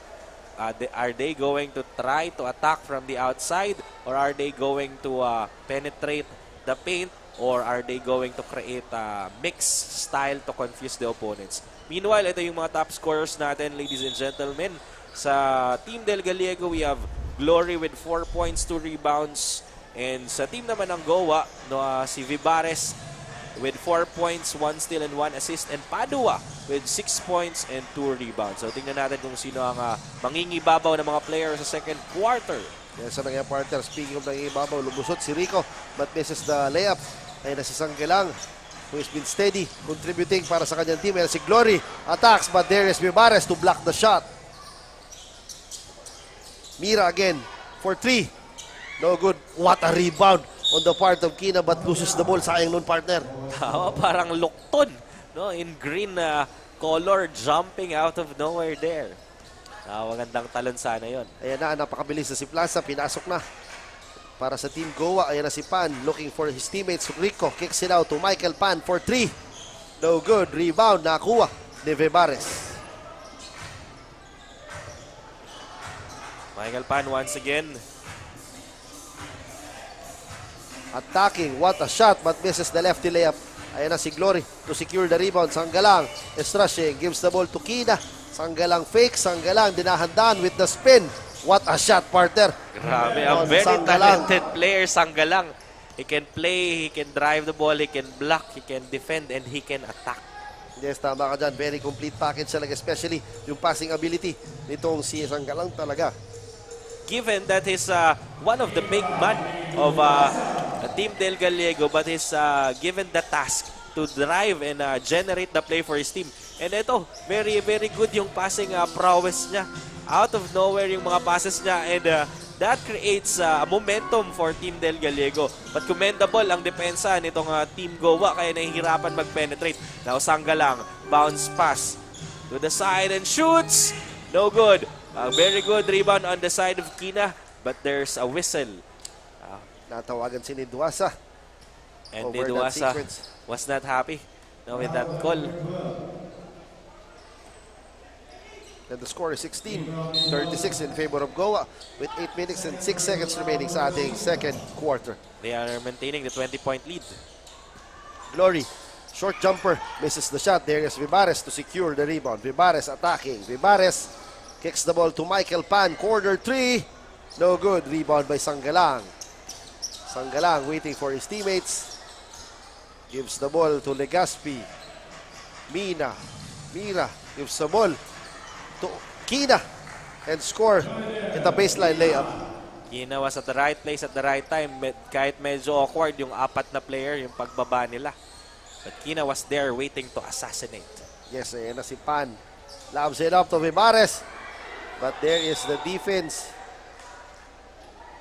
S2: are they going to try to attack from the outside, or are they going to penetrate the paint, or are they going to create a mixed style to confuse the opponents? Meanwhile, ito yung mga top scorers natin, ladies and gentlemen. Sa Team Del Gallego, we have Glory with 4 points, 2 rebounds. And sa team naman ng Goa, si Vibares with 4 points, 1 steal, and 1 assist. And Padua with 6 points and 2 rebounds. So tingnan natin kung sino ang mangingibabaw ng mga players sa second quarter.
S1: Yan sa nangyayang partner. Speaking of nangingibabaw, lumusot si Rico but misses the layup. Ayun na si Sanggelang, who has been steady, contributing para sa kanyang team. Ayun si Glory, attacks, but there is Vivares to block the shot. Mira again for 3. No good. What a rebound on the part of Kina but loses the ball. Sayang nun, partner.
S2: Tama, parang lukton, no? In green color, jumping out of nowhere there. Magandang talon sana yon.
S1: Ayan na, napakabilis na si Plaza. Pinasok na para sa Team Goa. Ayan na si Pan looking for his teammates. Rico kicks it out to Michael Pan for 3. No good. Rebound. Nakuha ni Vivares.
S2: Michael Pan once again.
S1: Attacking. What a shot but misses the lefty layup. Ayan na si Glory to secure the rebound. Sanggalang is rushing. Gives the ball to Kina. Sanggalang fake. Sanggalang dinahandaan with the spin. What a shot, partner.
S2: Grabe, a
S1: On
S2: very
S1: Sanggalang.
S2: talented player, Sanggalang. He can play, he can drive the ball, he can block, he can defend, and he can attack.
S1: Yes, tama ka dyan. Very complete package talaga. Especially yung passing ability nitong si Sanggalang talaga.
S2: Given that he's one of the big man of Team Del Gallego, but he's given the task to drive and generate the play for his team. And ito, very, very good yung passing prowess niya. Out of nowhere yung mga passes niya, and that creates a momentum for Team Del Gallego. But commendable ang depensa nitong Team Goa, kaya nahihirapan mag-penetrate. Now Sanggalang, bounce pass to the side and shoots. No good. Very good rebound on the side of Kina, but there's a whistle.
S1: Natawagan si Niduasa.
S2: And
S1: Over that
S2: Niduasa
S1: sequence.
S2: was not happy with that call.
S1: And the score is 16-36 in favor of Goa with 8 minutes and 6 seconds remaining sa ating second quarter.
S2: They are maintaining the 20-point lead.
S1: Glory, short jumper, misses the shot. There is Vivares to secure the rebound. Vivares attacking. Vivares kicks the ball to Michael Pan. Corner 3. No good. Rebound by Sanggalang. Sanggalang waiting for his teammates. Gives the ball to Legaspi. Mira gives the ball to Kina and score in the baseline layup.
S2: Kina was at the right place at the right time. Kahit medyo awkward yung apat na player, yung pagbaba nila. But Kina was there waiting to assassinate.
S1: Yes, ayan na si Pan. Lobs it up to Vivares. But there is the defense.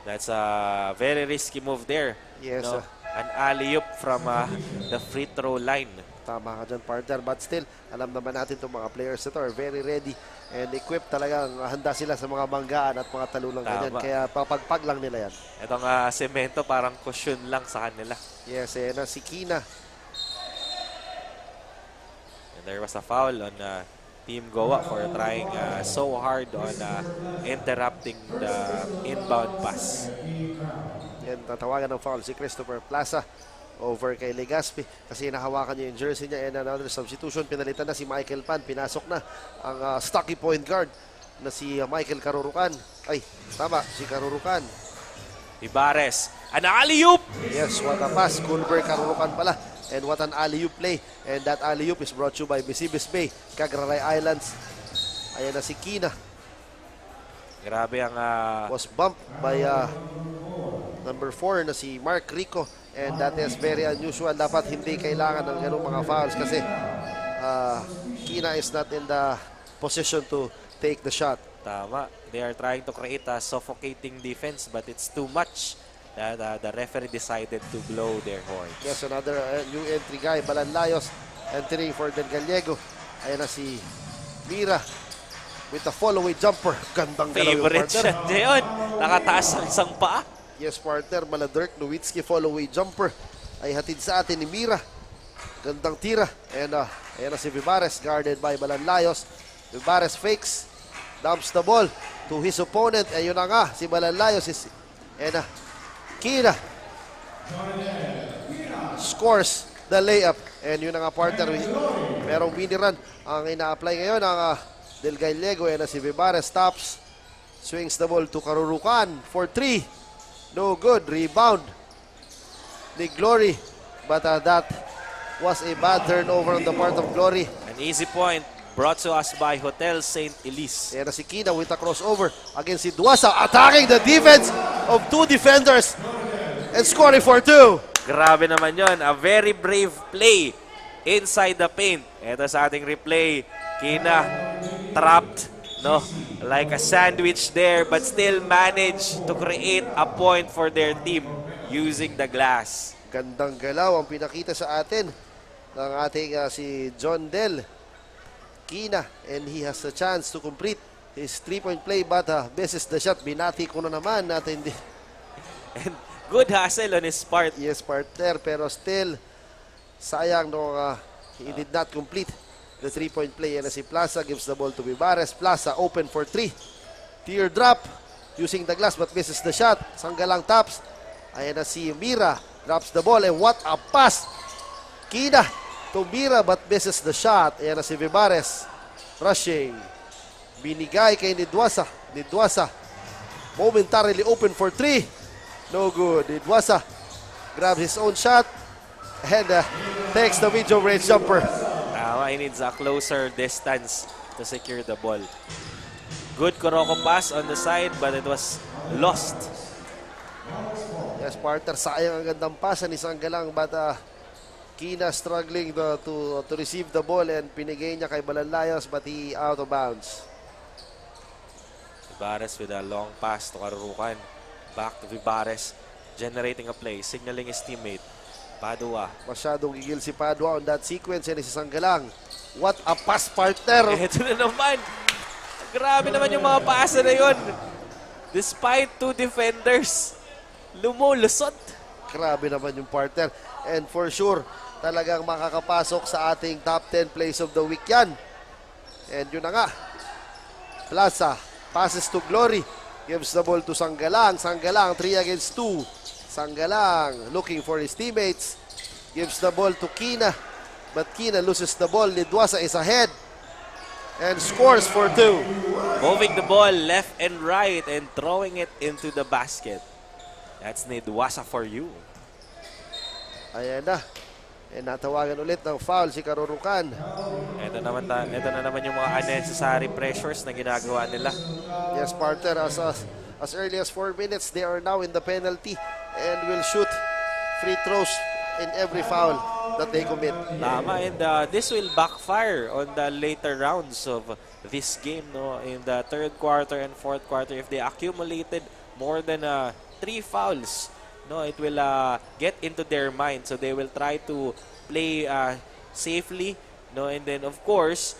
S2: That's a very risky move there.
S1: Yes,
S2: No? An alley-oop from the free throw line.
S1: Tama ka dyan, partner. But still, alam naman natin itong mga players ito are very ready and equipped talagang handa sila sa mga banggaan at mga talulang ganyan. Kaya papagpag lang nila yan.
S2: Itong semento parang cushion lang sa kanila.
S1: Yes, ayan na si Kina.
S2: And there was a foul on Team Goa for trying so hard on interrupting the inbound pass.
S1: Yan, tatawagan ng foul si Christopher Plaza over kay Legaspi kasi nahawakan niya yung jersey niya, and another substitution. Pinalitan na si Michael Pan. Pinasok na ang stocky point guard na si Michael Karurukan. Ay, tama, si Karurukan.
S2: Vivares, an alley-oop!
S1: Yes, what a pass. Culver Karurukan pala. And what an alley-oop play. And that alley-oop is brought to you by Bisibis Bay, Cagraray Islands. Ayan na si Kina.
S2: Grabe ang
S1: Was bumped by number 4 na si Mark Rico. And that is very unusual. Dapat hindi kailangan ng ganung mga fouls kasi Kina is not in the position to take the shot.
S2: tama. They are trying to create a suffocating defense, but it's too much. The referee decided to blow their horn.
S1: Yes, another new entry guy, Balanlayos, entering for Del Gallego. Ayan na si Mira with a follow-away jumper. Gandang galaw yung
S2: Favorite
S1: partner.
S2: shot niya yun. Nakataas ang isang paa.
S1: Yes, partner, Maladirk Nowitzki follow-away jumper ay hatid sa atin ni Mira. Gandang tira. And ayan na si Vivares, guarded by Balanlayos. Vivares fakes, dumps the ball to his opponent. Ayun na nga, si Balanlayos is, and Kina scores the layup. And yun na nga, partner, merong mini run ang ina-apply ngayon ang Del Gallego. Ayan na si Vivares, stops, swings the ball to Karurukan for 3. No good. Rebound ni Glory. But that was a bad turnover on the part of Glory.
S2: An easy point brought to us by Hotel St. Elise.
S1: Kaya na si Kina with a crossover against si Duasa, attacking the defense of two defenders and scoring for two.
S2: Grabe naman yon, a very brave play inside the paint. Ito sa ating replay, Kina trapped, no, like a sandwich there, but still managed to create a point for their team using the glass.
S1: Gandang galaw ang pinakita sa atin ng ating si John Del Kina, and he has a chance to complete his 3-point play, but beses the shot, binati ko na naman natin.
S2: And good hustle on his part.
S1: Yes, partner, pero still sayang no, he did not complete the 3-point play. And si Plaza gives the ball to Vivares. Plaza open for 3. Teardrop using the glass but misses the shot. Sanggalang taps. Ayan na si Mira, drops the ball, and what a pass! Kina to Mira but misses the shot. Ayan na si Vivares, rushing, binigay kay Nidwasa. Nidwasa momentarily open for 3, no good. Nidwasa grabs his own shot and takes the medium range jumper.
S2: He needs a closer distance to secure the ball. Good Kuroko pass on the side, but it was lost.
S1: Yes, partner, sayang ang gandang pasa ni Sanggalang, but Kina struggling to receive the ball, and pinigay niya kay Balanlayos, but he out of bounds.
S2: Vivares with a long pass to Karurukan. Back to Vivares, generating a play, signaling his teammate. Padua.
S1: Masyadong gigil si Padua on that sequence, and si Sanggalang. What a pass, partner!
S2: Ito na naman. Grabe naman yung mga pasa na yun. Despite 2 defenders, lumulusot.
S1: Grabe naman yung partner. And for sure, talagang makakapasok sa ating top 10 plays of the week yan. And yun na nga. Plaza passes to Glory. Gives the ball to Sanggalang. Sanggalang 3 against 2. Sanggalang looking for his teammates. Gives the ball to Kina. But Kina loses the ball. Nidwasa is ahead. And scores for 2.
S2: Moving the ball left and right and throwing it into the basket. That's Nidwasa for you.
S1: Ayan na. And natawagan ulit ng foul si Karurukan.
S2: Ito na naman yung mga unnecessary pressures na ginagawa nila.
S1: Yes, partner. As early as 4 minutes, they are now in the penalty and will shoot free throws in every foul that they commit.
S2: Tama, and this will backfire on the later rounds of this game, no? In the 3rd quarter and 4th quarter, if they accumulated more than 3 fouls, no, it will get into their mind, so they will try to play safely, no, and then of course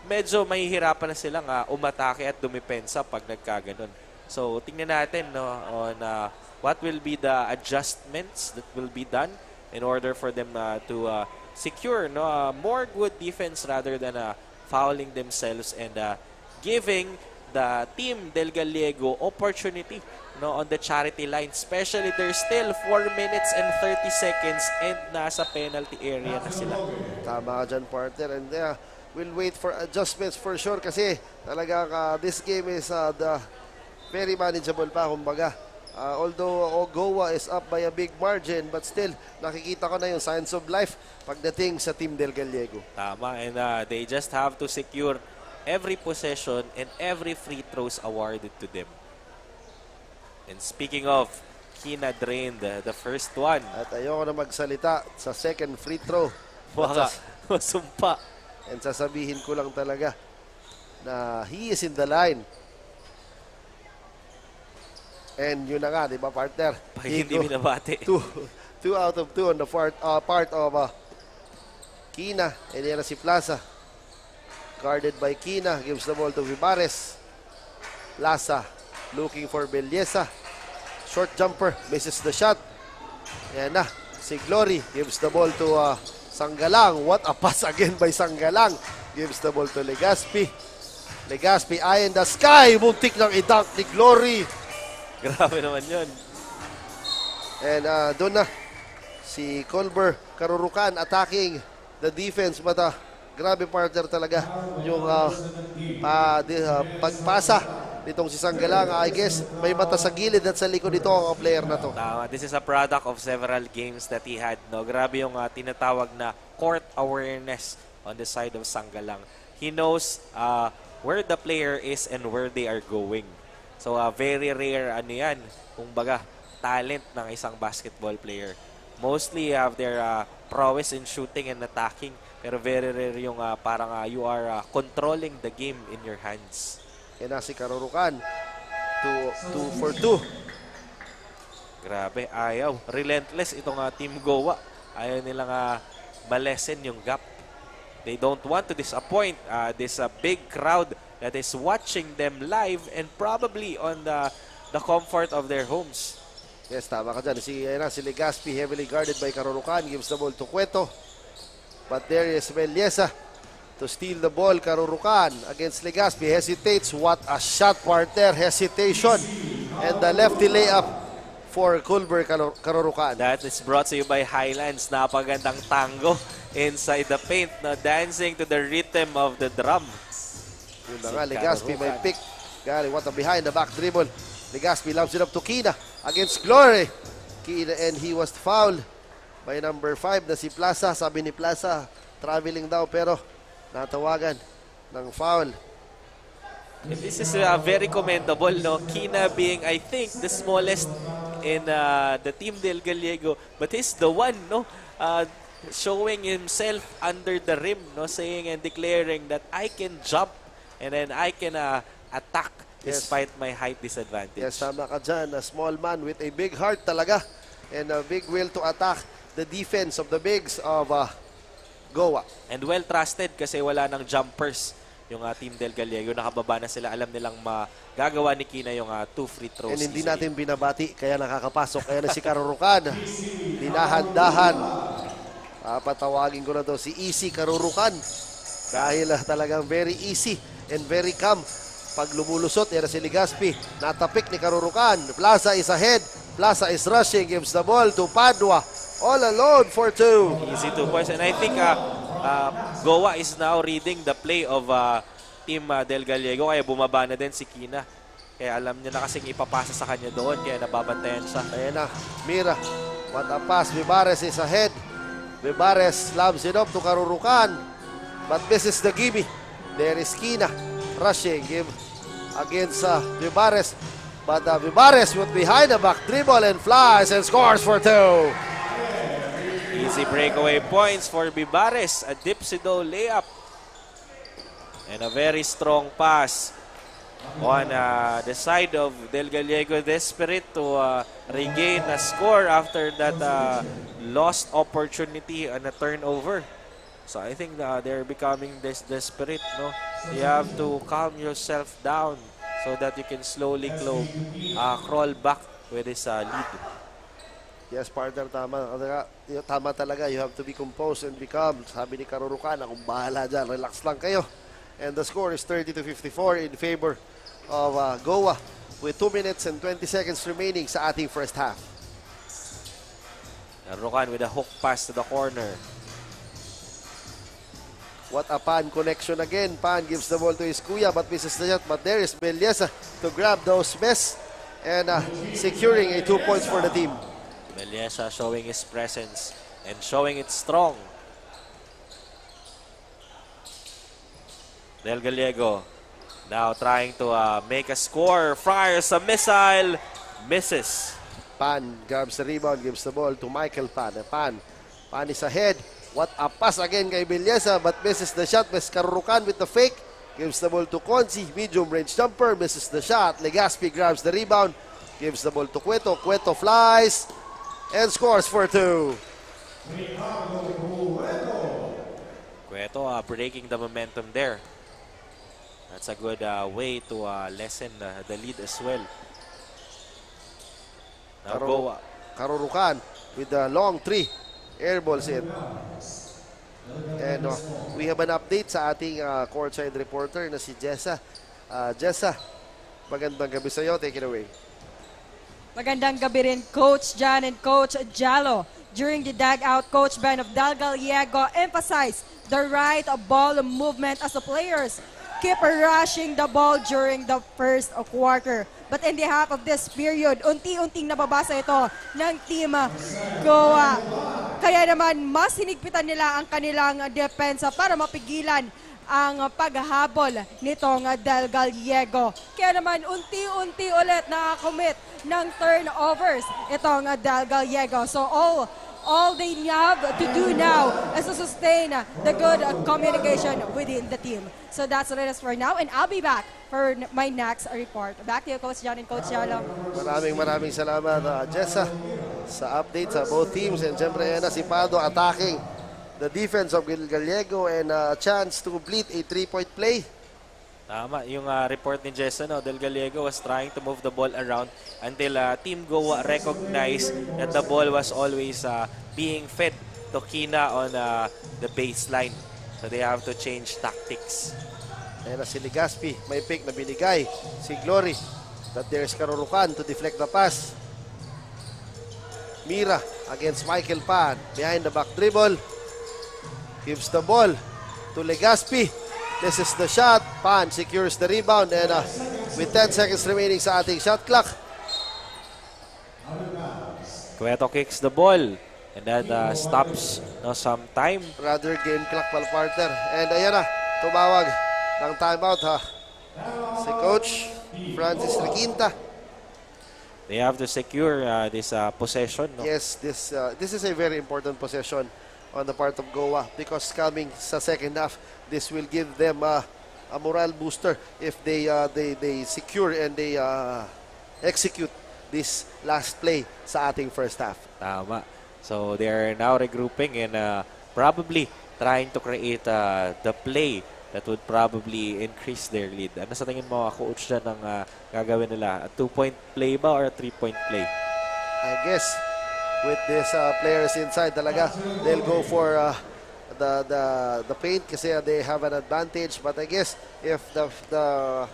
S2: medyo mahihirapan na silang umatake at dumipensa pag nagkaganon. So tingnan natin, no, on what will be the adjustments that will be done in order for them to secure, no, more good defense rather than fouling themselves and giving the team Del Gallego opportunity, no, on the charity line. Especially there's still 4 minutes and 30 seconds and nasa penalty area na sila.
S1: Tama ka dyan, partner. And we'll wait for adjustments for sure kasi talagang this game is very manageable pa, kumbaga. Although Ogoa is up by a big margin, but still, nakikita ko na yung signs of life pagdating sa Team Del Gallego.
S2: Tama, and they just have to secure every possession and every free throws awarded to them. And speaking of, Kina drained the first one.
S1: At ayoko na magsalita sa second free throw.
S2: Baka masumpa.
S1: And sasabihin ko lang talaga na he is in the line. And yun na nga, di ba, partner?
S2: Pag hindi binabati.
S1: 2 out of 2 on the part of Kina. And yan na si Plaza. Guarded by Kina. Gives the ball to Vivares. Plaza looking for Belleza. Short jumper. Misses the shot. Yan na. Si Glory gives the ball to Sanggalang. What a pass again by Sanggalang. Gives the ball to Legaspi. Legaspi eye in the sky. Muntik ng i-dunk ni Glory.
S2: Grabe naman yun.
S1: And doon na si Colbert Karurukan attacking the defense, but grabe, partner, talaga yung pagpasa nitong si Sanggalang. I guess may mata sa gilid at sa likod nito ang player na to.
S2: Tama. This is a product of several games that he had. No? Grabe yung tinatawag na court awareness on the side of Sanggalang. He knows where the player is and where they are going. So very rare yan. Kumbaga, talent ng isang basketball player. Mostly have their prowess in shooting and attacking. Pero very rare yung parang you are controlling the game in your hands.
S1: Yan na si Karurukan. 2 for 2.
S2: Grabe, ayaw. Relentless itong Team Goa. Ayaw nilang malesen yung gap. They don't want to disappoint this big crowd that is watching them live and probably on the comfort of their homes.
S1: Yes, tama ka dyan. Si Legaspi, heavily guarded by Karurukan. Gives the ball to Cueto. But there is Meliesa to steal the ball. Karurukan against Legaspi. Hesitates. What a shot, partner. Hesitation. And the lefty layup for Culver Karurukan.
S2: That is brought to you by Highlands. Napagandang tango inside the paint. Na dancing to the rhythm of the drum.
S1: Yun na nga, Legaspi may pick. Gary, what a behind the back dribble. Legaspi loves it up to Kina against Glory. Kina, and he was fouled by number 5 na si Plaza. Sabi ni Plaza, traveling daw pero natawagan ng foul.
S2: And this is very commendable, no? Kina being, I think, the smallest in the Team Del Gallego, but he's the one, no? Showing himself under the rim, no? Saying and declaring that I can jump and then I can attack despite my height disadvantage.
S1: Yes, tama ka dyan. A small man with a big heart talaga and a big will to attack the defense of the bigs of Goa.
S2: And well trusted kasi wala nang jumpers yung Team Del Gallego. Nakababa na sila. Alam nilang magagawa ni Kina yung 2 free throws.
S1: And hindi natin binabati kaya nakakapasok. Kaya na si Karurukan. Dinahan-dahan. Patawagin ko na to si Easy Karurukan. Dahil talagang very easy and very calm. Pag lumulusot, yan na si Legaspi. Natapik ni Karurukan. Plaza is ahead. Plaza is rushing. Gives the ball to Padua. All alone for 2.
S2: Easy 2 points. And I think Goa is now reading the play of Team Del Gallego. Kaya bumaba na din si Kina. Kaya alam niya na kasing ipapasa sa kanya doon. Kaya nababantayan siya.
S1: Ayan na. Mira. What a pass. Vivares is ahead. Vivares loves it up to Karurukan. But misses the gimme. There is Kina. Rushing. Give against Vivares. But Vivares with behind the back dribble and flies and scores for 2.
S2: Easy breakaway points for Vivares. A dipsido layup. And a very strong pass on the side of Del Gallego. Desperate to regain a score after that lost opportunity on a turnover. So I think they're becoming desperate, no? You have to calm yourself down so that you can slowly crawl back with this lead.
S1: Yes, partner, tama. Tama talaga. You have to be composed and be calm. Sabi ni Karurukan, akong bahala dyan. Relax lang kayo. And the score is 30-54 in favor of Goa with 2 minutes and 20 seconds remaining sa ating first half.
S2: Karurukan with a hook pass to the corner.
S1: What a Pan connection again. Pan gives the ball to his kuya but misses the shot. But there is Meliesa to grab those miss and securing a 2 points for the team.
S2: Meliesa showing his presence and showing it strong. Del Gallego now trying to make a score. Fires a missile. Misses.
S1: Pan grabs the rebound, gives the ball to Michael Pan. Pan is ahead. What a pass again kay Meliesa but misses the shot. Miss Karurukan with the fake. Gives the ball to Conzi. Medium range jumper. Misses the shot. Legaspi grabs the rebound. Gives the ball to Cueto. Cueto flies and scores for 2.
S2: Cueto breaking the momentum there. That's a good way to lessen the lead as well. Now Goa.
S1: Karurukan with the long 3. Airballs it. And we have an update sa ating courtside reporter na si Jessa. Jessa, magandang gabi sa iyo. Take it away.
S3: Magandang gabi rin, Coach John and Coach Jalo. During the dugout, Coach Ben of Del Gallego emphasized the right ball movement as the players keep rushing the ball during the first quarter. But in the half of this period, unti-unting nababasa ito ng Team Goa. Kaya naman, mas hinigpitan nila ang kanilang depensa para mapigilan ang paghabol nitong Del Gallego. Kaya naman, unti-unti ulit nakakommit ng turnovers itong Del Gallego. So all they have to do now is to sustain the good communication within the team. So that's what it is for now, and I'll be back for my next report. Back to you, Coach John and Coach Yalo.
S1: Maraming salamat, Jessa, sa update sa both teams. And syempre, yan na si Pado attacking the defense of Gallego and a chance to complete a 3-point play.
S2: Tama, yung report ni Jessa, no, Del Gallego was trying to move the ball around until Team Goa recognized that the ball was always being fed to Kina on the baseline. So they have to change tactics.
S1: Ayan na si Legaspi, may pick na binigay si Glory. But there's Karurukan to deflect the pass. Mira against Michael Pan, behind the back dribble. Gives the ball to Legaspi. This is the shot. Pan secures the rebound, and with 10 seconds remaining sa ating shot clock.
S2: Cueto kicks the ball and then stops some time.
S1: Rather game clock pal partner. And ayan na, tumawag ng timeout si Coach Francis Requinta.
S2: They have to secure this possession. No?
S1: Yes, this is a very important possession on the part of Goa because coming sa second half, this will give them a morale booster if they secure and they execute this last play sa ating first half.
S2: Tama. So they are now regrouping and probably trying to create the play that would probably increase their lead. Ano sa tingin mo, coach, dyan ang gagawin nila? A 2-point play ba or a 3-point play?
S1: I guess with these players inside talaga, they'll go for the paint kasi they have an advantage. But I guess if the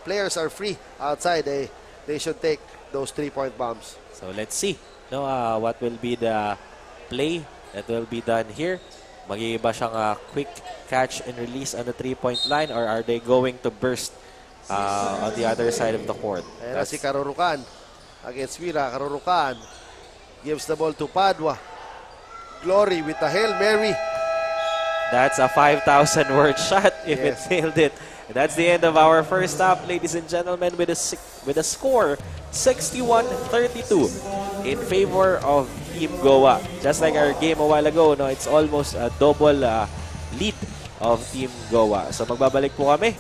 S1: players are free outside, they should take those 3-point bombs.
S2: So let's see what will be the play that will be done here. Mag-iiba siyang quick catch and release on the 3-point line, or are they going to burst on the other side of the court?
S1: Ayan na si Karurukan against Mira. Karurukan gives the ball to Padua. Glory with the Hail Mary.
S2: That's a 5,000 word shot if it failed it. And that's the end of our first half, ladies and gentlemen, with a score 61-32 in favor of Team Goa. Just like our game a while ago, no, it's almost a double lead of Team Goa. So magbabalik po kami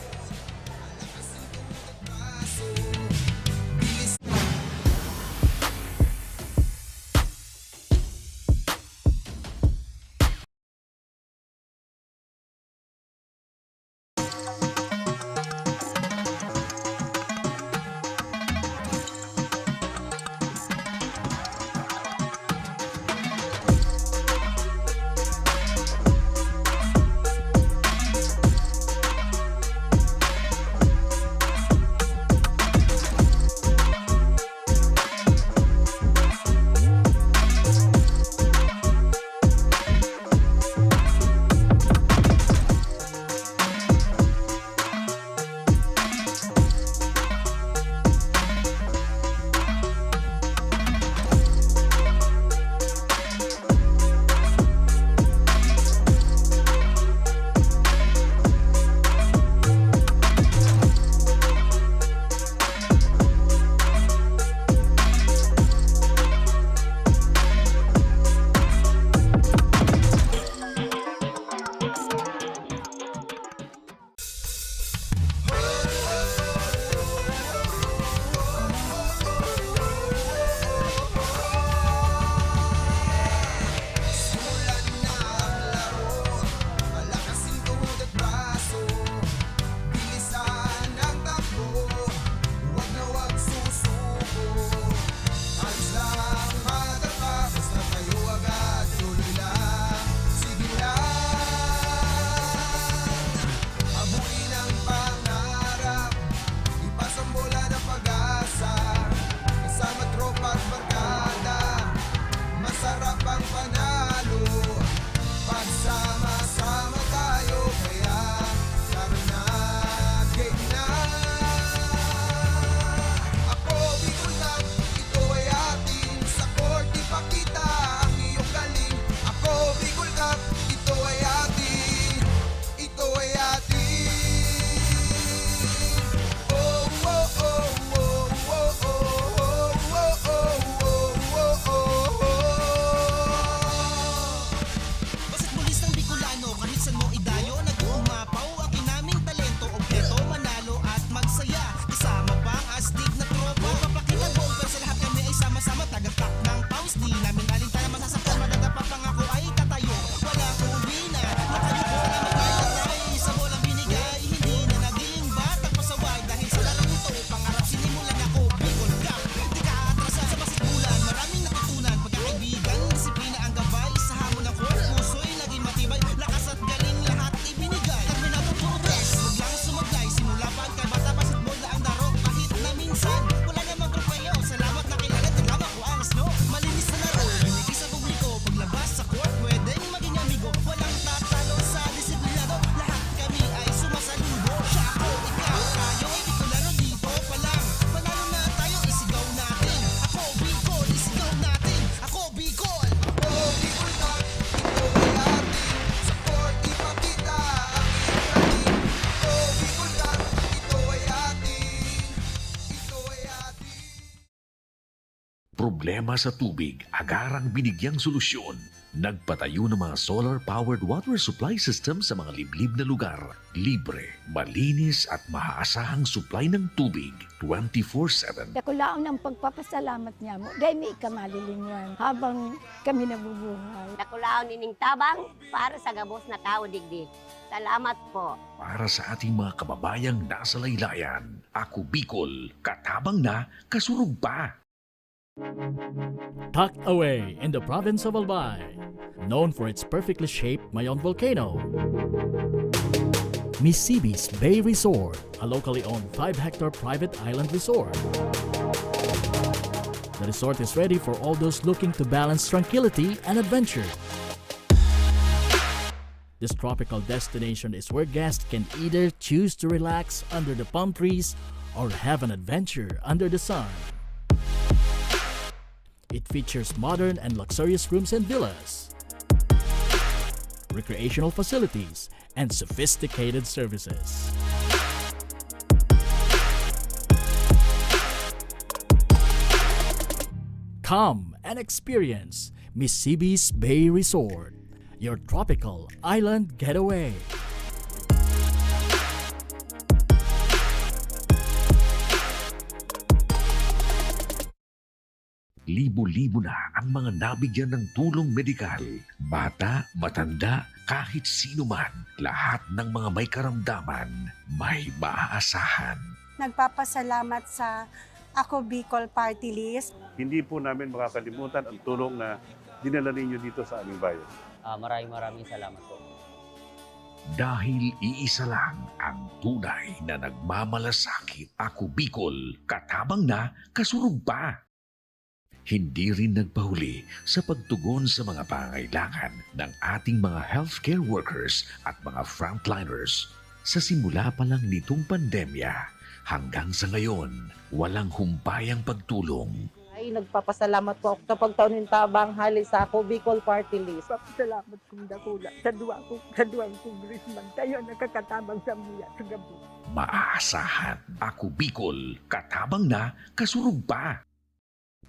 S7: Problema sa tubig, agarang binigyang solusyon. Nagpatayo ng mga solar-powered water supply system sa mga liblib na lugar. Libre, malinis at maaasahang supply ng tubig 24/7.
S8: Ako laon ang pagpapasalamat niya mo. Dahil may ikamalilingan habang kami nabubuhay.
S9: Nakulaon nining tabang para sa gabos na tao digdig. Salamat po.
S7: Para sa ating mga kababayang nasa laylayan, Ako Bicol, katabang na, kasurug pa.
S10: Tucked away in the province of Albay, known for its perfectly shaped Mayon volcano, Misibis Bay Resort, a locally owned 5-hectare private island resort. The resort is ready for all those looking to balance tranquility and adventure. This tropical destination is where guests can either choose to relax under the palm trees or have an adventure under the sun. It features modern and luxurious rooms and villas, recreational facilities, and sophisticated services. Come and experience Misibis Bay Resort, your tropical island getaway.
S7: Libo-libo na ang mga nabigyan ng tulong medikal. Bata, matanda, kahit sino man, lahat ng mga may karamdaman, may maaasahan.
S11: Nagpapasalamat sa Ako Bicol Party List.
S12: Hindi po namin makakalimutan ang tulong na dinala ninyo dito sa aming bayan.
S13: Maraming salamat po.
S7: Dahil iisa lang ang tunay na nagmamalasakit. Ako Bicol, katabang na, kasurug pa. Hindi rin nagpahuli sa pagtugon sa mga pangailangan ng ating mga healthcare workers at mga frontliners. Sa simula pa lang nitong pandemya, hanggang sa ngayon, walang humpayang pagtulong.
S14: Ay, nagpapasalamat po ako sa pagtaunin tabang hali sa Ako Bicol Party List.
S11: Papasalamat kong dakula sa duwang congressman. Tayo nakakatabang sa miya sa gabi.
S7: Maaasahan. Ako Bicol, katabang na, kasurug pa.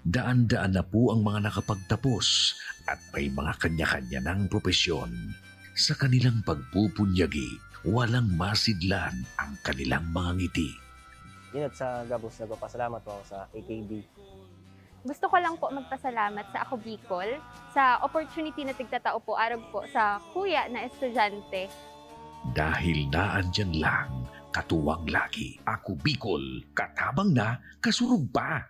S7: Daan-daan na po ang mga nakapagtapos at may mga kanya-kanya ng propesyon. Sa kanilang pagpupunyagi, walang masidlan ang kanilang mga ngiti.
S13: Yun at sa Gabos, nagpapasalamat po ako sa AKB.
S15: Gusto ko lang po magpasalamat sa Ako Bicol sa opportunity na tigtatao po arog po sa kuya na estudyante.
S7: Dahil naandyan lang, katuwang lagi. Ako Bicol, katabang na, kasurug pa.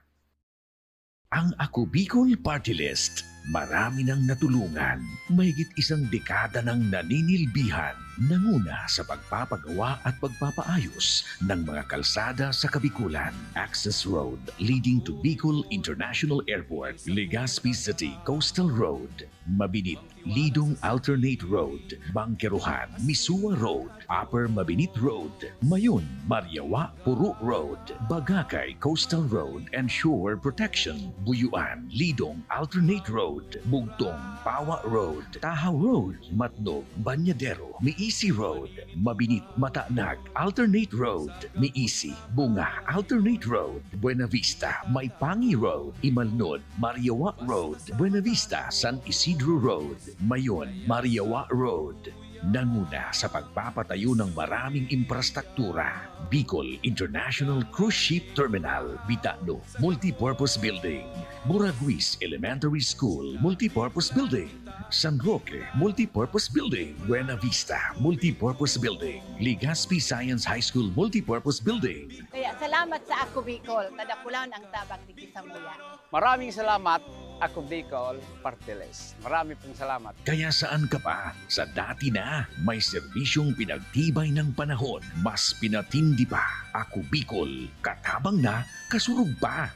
S7: Ang Ako Bicol Party List, marami nang natulungan, mahigit 1 dekada nang naninilbihan, nanguna sa pagpapagawa at pagpapaayos ng mga kalsada sa Kabikulan. Access Road leading to Bicol International Airport, Legazpi City Coastal Road, Mabinit, Lidong Alternate Road, Bangkeruhan, Misua Road, Upper Mabinit Road, Mayon, Mariawa, Puro Road, Bagakay Coastal Road and Shore Protection, Buyuan, Lidong Alternate Road, Bugtong, Pawa Road, Tahaw Road, Matnog, Banyadero, Miisi Road, Mabinit, Matanag, Alternate Road, Miisi, Bunga, Alternate Road, Buena Vista, Maipangi Road, Imalnod, Mariawa Road, Buena Vista, San Isidro Road, Mayon, Mariawa Road. Nanguna sa pagpapatayo ng maraming infrastruktura. Bicol International Cruise Ship Terminal, Bitano, Multipurpose Building, Buraguis Elementary School, Multipurpose Building, San Roque, Multipurpose Building, Buena Vista, Multipurpose Building, Legazpi Science High School, Multipurpose Building.
S14: Kaya salamat sa Ako Bicol, kadakulaon ang tabang dito sa muya.
S16: Maraming salamat, Ako Bicol Party List. Marami pong salamat.
S7: Kaya saan ka pa? Sa dati na, may serbisyong pinagtibay ng panahon, mas pinatindi pa. Ako Bicol, katabang na, kasurug pa.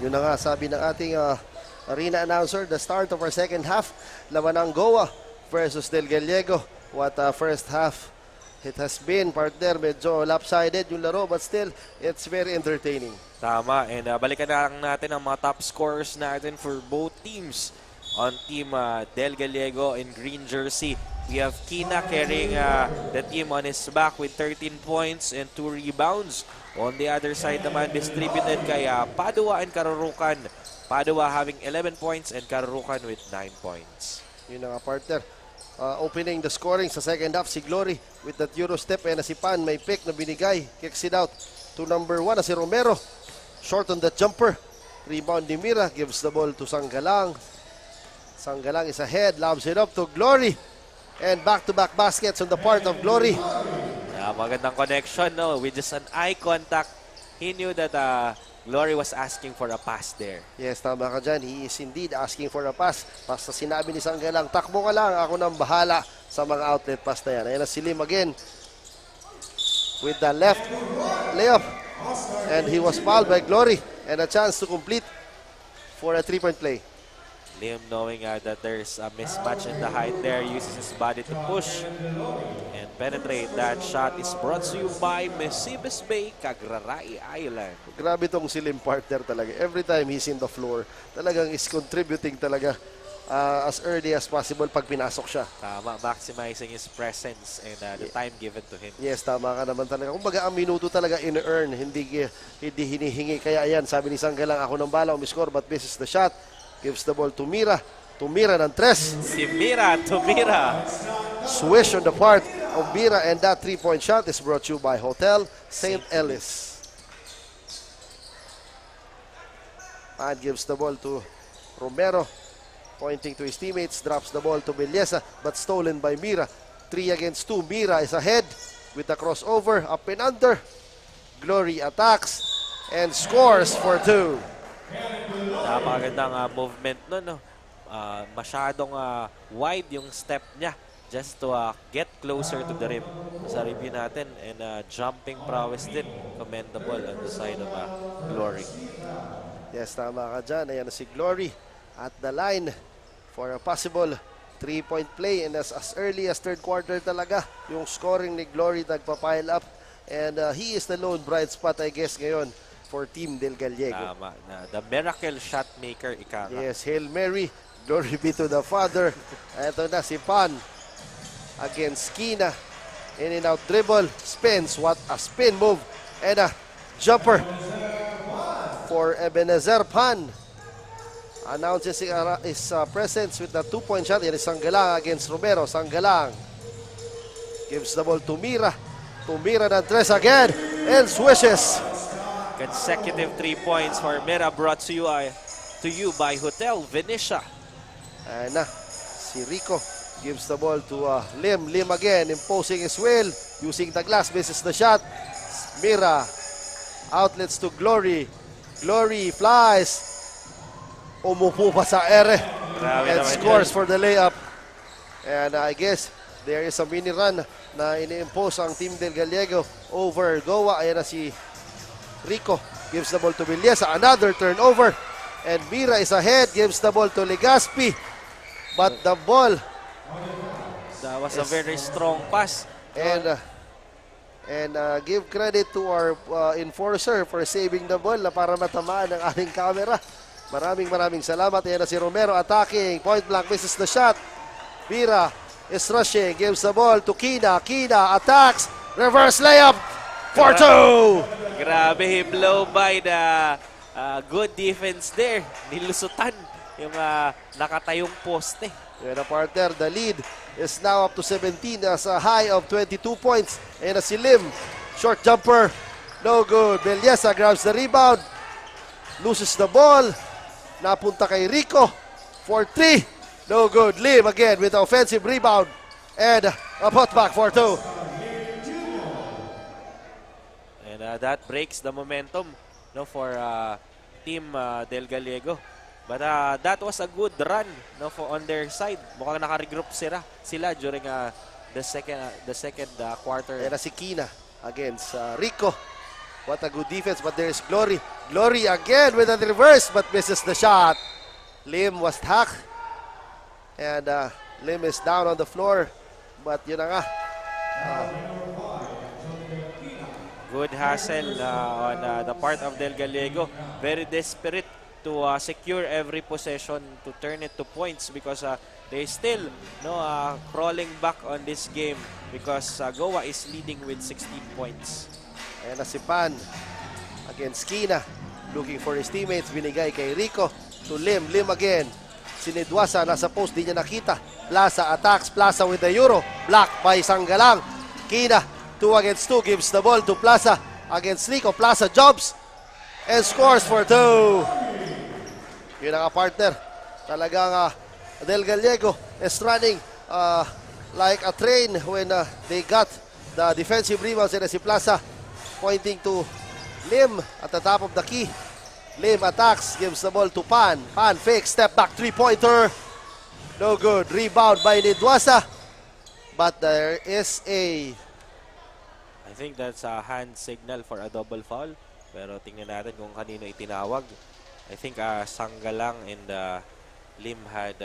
S1: Yun na nga sabi ng ating arena announcer, the start of our second half. Laban ng Goa versus Del Gallego. What a first half it has been, partner. Medyo lopsided yung laro, but still, it's very entertaining.
S2: Tama, and balikan na lang natin ang mga top scorers natin for both teams. On team Del Gallego in green jersey, we have Kina carrying the team on his back with 13 points and 2 rebounds. On the other side naman, distributed kay Padua and Karurukan. Padua having 11 points and Karurukan with 9 points.
S1: Yun na nga, partner. Opening the scoring sa second half, si Glory with that Euro step. And si Pan may pick na binigay. Kicks it out to number 1 na si Romero. Short on the jumper. Rebound ni Mira. Gives the ball to Sanggalang. Sanggalang is ahead. Lobs it up to Glory. And back-to-back baskets on the part of Glory.
S2: Magandang connection, no? With just an eye contact, he knew that Glory was asking for a pass there.
S1: Yes, tama ka dyan. He is indeed asking for a pass. Basta sinabi ni Sanggalang, takbo ka lang. Ako nang bahala sa mga outlet pass na yan. Ayan na si Lim again with the left layup. And he was fouled by Glory. And a chance to complete for a 3-point play.
S2: Liam, knowing that there's a mismatch in the height there, uses his body to push and penetrate. That shot is brought to you by Mesibes Bay, Cagraray Island.
S1: Grabe tong si Lim, partner talaga. Every time he's in the floor, talagang is contributing talaga as early as possible pag pinasok siya.
S2: Tama, maximizing his presence and the time given to him.
S1: Yes, tama ka naman talaga. Kumbaga, ang minuto talaga in-earn, hindi hinihingi. Kaya ayan, sabi ni Sanggalang, ako nang bala umiscore, but this is the shot. Gives the ball to Mira. Tumira ng 3.
S2: Si Mira, tumira.
S1: Swish on the part of Mira, and that 3-point shot is brought to you by Hotel St. Ellis. And gives the ball to Romero. Pointing to his teammates, drops the ball to Belleza, but stolen by Mira. 3 against 2. Mira is ahead with the crossover, up and under. Glory attacks and scores for 2.
S2: Napakagandang movement nun, no? Masyadong wide yung step niya just to get closer to the rim. Sa review natin, and jumping prowess din, commendable on the side of Glory.
S1: Yes, tama ka dyan. Ayan na si Glory at the line for a possible 3-point play. And as early as third quarter talaga, yung scoring ni Glory nagpa-pile up. And he is the lone bright spot, I guess, ngayon for Team Del Gallego.
S2: Tama. The miracle shot maker, ika.
S1: Yes, Hail Mary. Glory be to the Father. Ito na si Pan against Kina. In and out dribble. Spins. What a spin move. And a jumper for Ebenezer Pan. Announces his presence with the 2-point shot. Yan is Sanggalang against Romero. Sanggalang gives the ball to Mira. Tumira ng 3 again. And swishes.
S2: Consecutive 3 points for Mira, brought to you by Hotel Venetia.
S1: And si Rico gives the ball to Lim. Lim again, imposing his will. Using the glass, misses the shot. Mira, outlets to Glory. Glory flies. Umupo pa sa ere. And scores for the layup. And I guess there is a mini run na ini-impose ang Team Del Gallego over Goa. Ayan na si Rico gives the ball to Belleza. Another turnover. And Mira is ahead. Gives the ball to Legaspi. But the ball...
S2: That was a very strong pass.
S1: And give credit to our enforcer for saving the ball na para matamaan ang ating camera. Maraming salamat. Ayan na si Romero attacking. Point blank misses the shot. Mira is rushing. Gives the ball to Kina. Kina attacks. Reverse layup for 2.
S2: Grabe, he blow by the good defense there. Nilusutan yung nakatayong poste.
S1: Yan na, partner. The lead is now up to 17 as a high of 22 points. Ayan na si Lim. Short jumper. No good. Belleza grabs the rebound. Loses the ball. Napunta kay Rico for 3. No good. Lim again with the offensive rebound. And a putback for 2.
S2: That breaks the momentum, no, for Team Del Gallego. But that was a good run, no, on their side. Mukhang naka-regroup sila during the second quarter.
S1: Era si Kina against Rico. What a good defense, but there is Glory Glory again with a reverse but misses the shot. Lim was hacked. And Lim is down on the floor. But yun na nga.
S2: Good hustle on the part of Del Gallego. Very desperate to secure every possession to turn it to points because they still crawling back on this game because Goa is leading with 16 points.
S1: Ayan na si Pan against Kina. Looking for his teammates. Binigay kay Rico to Lim. Lim again. Si Nidwasa nasa post. Di niya nakita. Plaza attacks. Plaza with the Euro. Blocked by Sanggalang. Kina 2 against 2. Gives the ball to Plaza against Rico. Plaza jumps and scores for 2. Yun ang partner. Talagang Del Gallego is running like a train when they got the defensive rebounds. And si Plaza pointing to Lim at the top of the key. Lim attacks, gives the ball to Pan. Pan fake, step back, three-pointer. No good. Rebound by Nidwasa. But there is a...
S2: I think that's a hand signal for a double foul. Pero tingnan natin kung kanino itinawag. I think Sanggalang and Lim had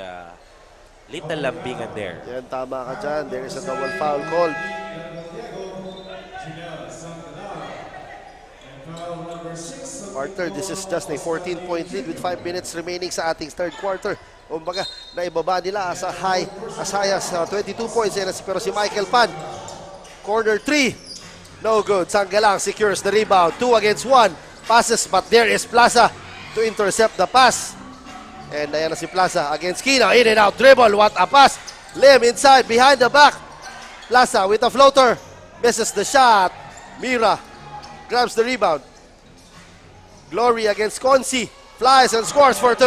S2: little lambingan there.
S1: Yan, tama ka dyan. There is a double foul called. Quarter, this is just a 14-point lead with 5 minutes remaining sa ating third quarter. Kumbaga, naibaba nila as high as 22 points. Pero si Michael Pan, corner 3, no good. Sanggalang secures the rebound. 2 against 1. Passes, but there is Plaza to intercept the pass. And ayan na si Plaza against Kina. In and out dribble. What a pass. Lim inside, behind the back. Plaza with a floater. Misses the shot. Mira grabs the rebound. Glory against Consi. Flies and scores for 2.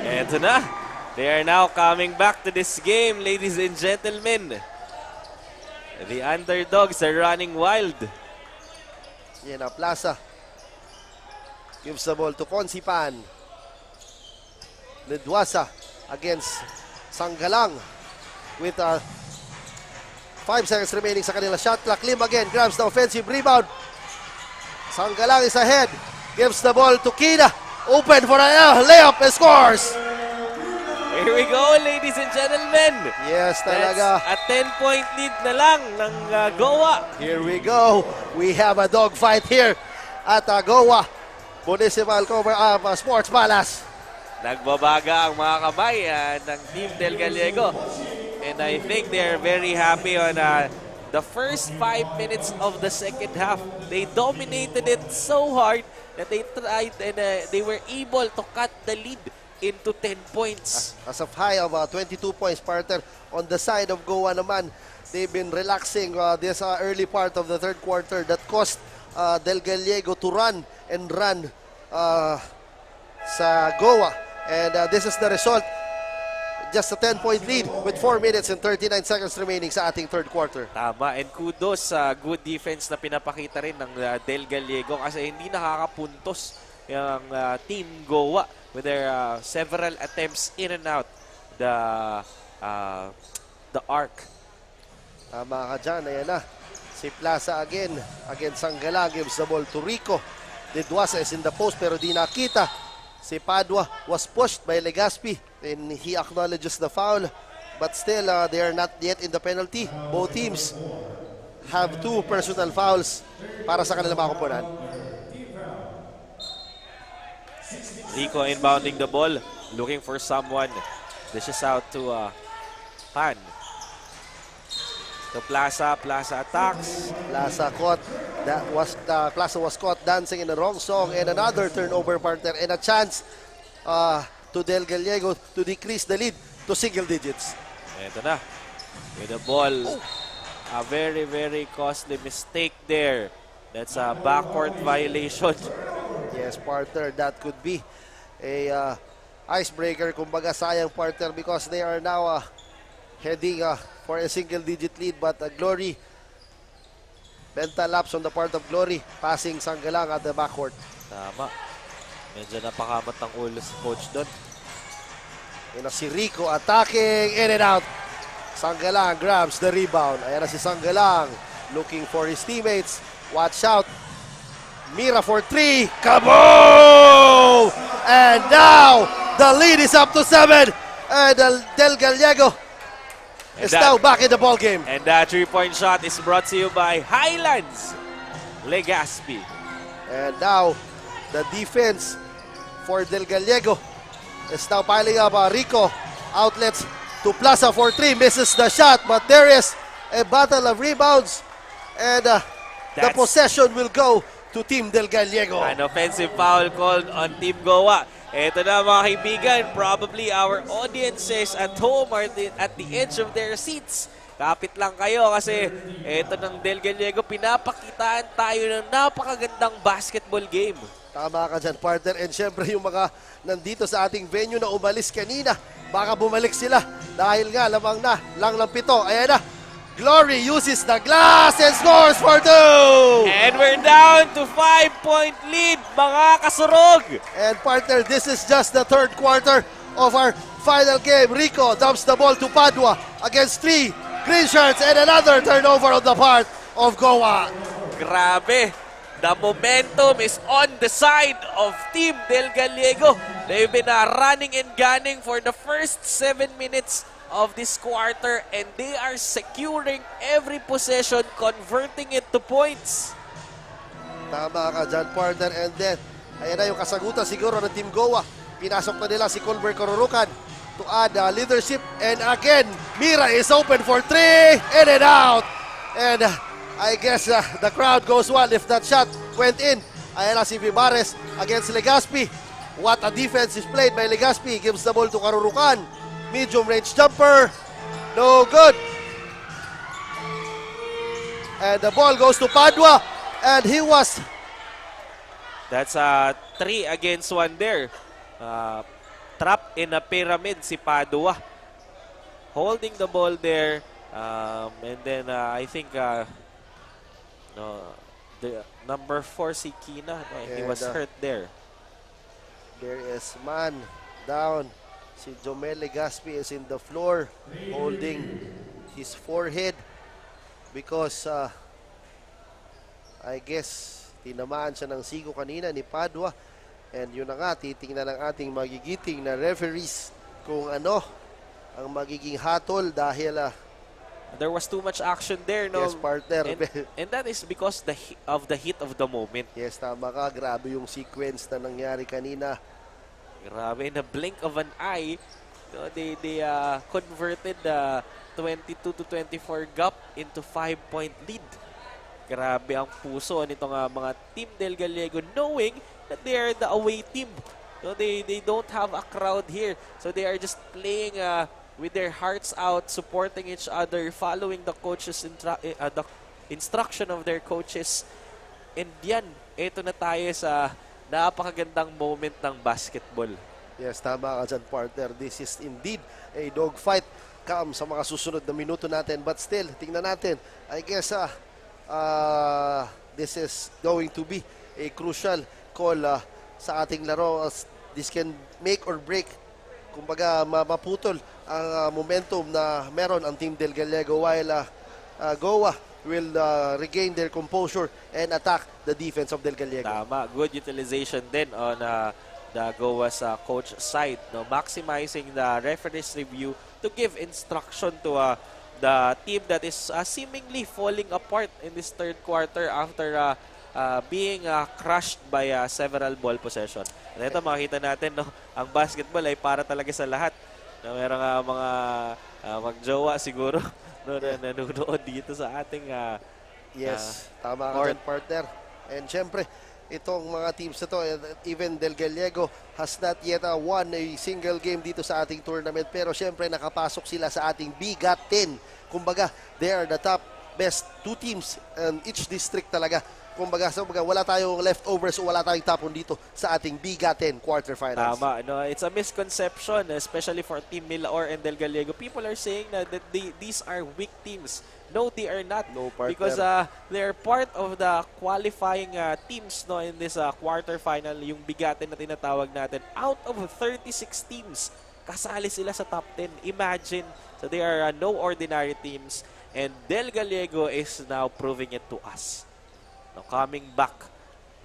S2: Eto na. They are now coming back to this game, ladies and gentlemen. The underdogs are running wild.
S1: Yan na, Plaza. Gives the ball to Consi Pan. Nidwasa against Sanggalang with 5 seconds remaining sa kanila shot clock. Lim again grabs the offensive rebound. Sanggalang is ahead. Gives the ball to Kina. Open for a layup and scores.
S2: Here we go, ladies and gentlemen.
S1: Yes, talaga.
S2: That's a 10-point lead na lang ng Goa.
S1: Here we go. We have a dogfight here at Goa Municipal Sports Palace.
S2: Nagbabaga ang mga kamay ng Team Del Gallego. And I think they're very happy on the first 5 minutes of the second half. They dominated it so hard that they tried and they were able to cut the lead into 10 points.
S1: As of high of 22 points, partner. On the side of Goa naman, they've been relaxing this early part of the third quarter that caused Del Gallego to run sa Goa. And this is the result. Just a 10-point lead with 4 minutes and 39 seconds remaining sa ating third quarter.
S2: Tama, and kudos sa good defense na pinapakita rin ng Del Gallego kasi hindi nakakapuntos yung Team Goa with their several attempts in and out the arc.
S1: Tama ka dyan, ayan na. Si Plaza again against Sanggalang, gives the ball to Rico. Nidwasa is in the post pero di nakita. Si Padua was pushed by Legaspi and he acknowledges the foul. But still, they are not yet in the penalty. Both teams have 2 personal fouls para sa kanilang mga koponan.
S2: Rico inbounding the ball, looking for someone. This is out to Pan. To Plaza. Plaza attacks.
S1: Plaza caught. Plaza was caught dancing in the wrong song, and another turnover, partner, and a chance to Del Gallego to decrease the lead to single digits.
S2: Ito na. With the ball. A very, very costly mistake there. That's a backcourt violation.
S1: Yes, partner, that could be a icebreaker. Kumbaga, sayang, partner, because they are now heading for a single-digit lead. But Glory, mental lapse on the part of Glory, passing Sanggalang at the backcourt.
S2: Tama. Medyo napakamat ng ulo si coach doon.
S1: Yan na si Rico attacking, in and out. Sanggalang grabs the rebound. Ayan na si Sanggalang looking for his teammates. Watch out. Mira for 3. Kaboom! And now, the lead is up to 7. And Del Gallego is now back in the ball game.
S2: And that 3-point shot is brought to you by Highlands Legazpi.
S1: And now, the defense for Del Gallego is now piling up. Rico outlets to Plaza for 3. Misses the shot, but there is a battle of rebounds. And the possession will go to Team Del Gallego.
S2: An offensive foul called on Team Goa. Ito na mga kaibigan, probably our audiences at home are at the edge of their seats. Kapit lang kayo kasi ito ng Del Gallego, pinapakitaan tayo ng napakagandang basketball game.
S1: Tama ka dyan, partner. And syempre yung mga nandito sa ating venue na umalis kanina, baka bumalik sila dahil nga lamang na lang 7. Ayan na, Glory uses the glass and scores for 2!
S2: And we're down to 5-point lead, mga kasurog!
S1: And partner, this is just the third quarter of our final game. Rico dumps the ball to Padua against 3 green shirts and another turnover on the part of Goa.
S2: Grabe! The momentum is on the side of Team Del Gallego. They've been running and gunning for the first 7 minutes of this quarter and they are securing every possession, converting it to points.
S1: Tama ka dyan, partner. And then, ayan na yung kasagutan siguro ng Team Goa. Pinasok na nila si Colbert Corurucan to add leadership. And again, Mira is open for 3. In and out. And I guess the crowd goes wild if that shot went in. Ayan na si Vivares against Legazpi. What a defense is played by Legazpi. Gives the ball to Corurucan. Medium range jumper. No good. And the ball goes to Padua. And he was...
S2: That's a 3 against 1 there. Trapped in a pyramid si Padua. Holding the ball there. And then I think the number 4 si Kina. He was hurt there.
S1: There is man down. Si Jomel Legazpi is in the floor holding his forehead because I guess tinamaan siya ng sigo kanina ni Padua. And yun na nga, titingnan ng ating magigiting na referees kung ano ang magiging hatol dahil
S2: there was too much action there, no?
S1: Yes, partner.
S2: And that is because of the heat of the moment.
S1: Yes, tama ka. Grabe yung sequence na nangyari kanina.
S2: Grabe, in a blink of an eye, they converted the 22-24 gap into 5-point lead. Grabe ang puso nitong mga Team Del Gallego knowing that they are the away team. They don't have a crowd here. So they are just playing with their hearts out, supporting each other, following the coaches' the instruction of their coaches. And yan, ito na tayo sa napakagandang moment ng basketball.
S1: Yes, tama ka dyan, partner. This is indeed a dogfight sa mga susunod na minuto natin. But still, tingnan natin. I guess this is going to be a crucial call sa ating laro. This can make or break. Kumbaga, maputol ang momentum na meron ang Team Del Gallego while Goa will regain their composure and attack the defense of Del Gallego.
S2: Tama. Good utilization din on the Goa's coach side. No? Maximizing the referee's review to give instruction to the team that is seemingly falling apart in this third quarter after being crushed by several ball possession. And ito makita natin, no, ang basketball ay para talaga sa lahat. No, merong mga magjowa siguro no, na nanonood dito sa ating
S1: yes, tama ka dyan, partner. And syempre, itong mga teams na to, even Del Gallego has not yet won a single game dito sa ating tournament. Pero syempre, nakapasok sila sa ating Bigat 10. Kumbaga, they are the top best 2 teams in each district talaga. Kumbaga, wala tayong leftovers o wala tayong tapon dito sa ating Bigat 10 quarterfinals.
S2: Tama. No, it's a misconception, especially for Team Milaor and Del Gallego. People are saying that these are weak teams. No, they are not.
S1: No, partner.
S2: Because they're part of the qualifying teams no, in this quarterfinal, yung bigatin na tinatawag natin. Out of 36 teams, kasali sila sa top 10. Imagine. So they are no ordinary teams. And Del Gallego is now proving it to us. Now, coming back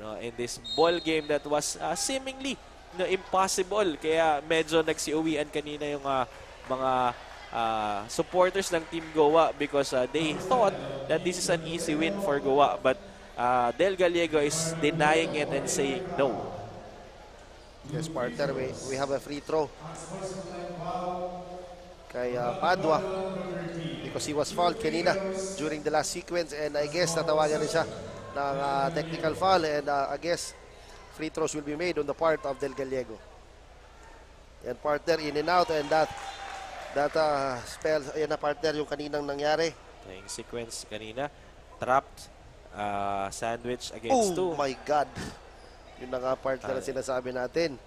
S2: no, in this ball game that was seemingly impossible. Kaya medyo nagsiuwian kanina yung mga supporters ng Team Goa because they thought that this is an easy win for Goa. But Del Gallego is denying it and saying no.
S1: Yes, partner, we have a free throw kay Padua because he was fouled kanina during the last sequence, and I guess natawagan rin siya ng technical foul, and I guess free throws will be made on the part of Del Gallego. And partner, in and out, and that spell, ayan na partner yung kaninang nangyari.
S2: Yung sequence kanina, trapped, sandwich against two.
S1: Oh my God! Yun na nga partner na sinasabi natin.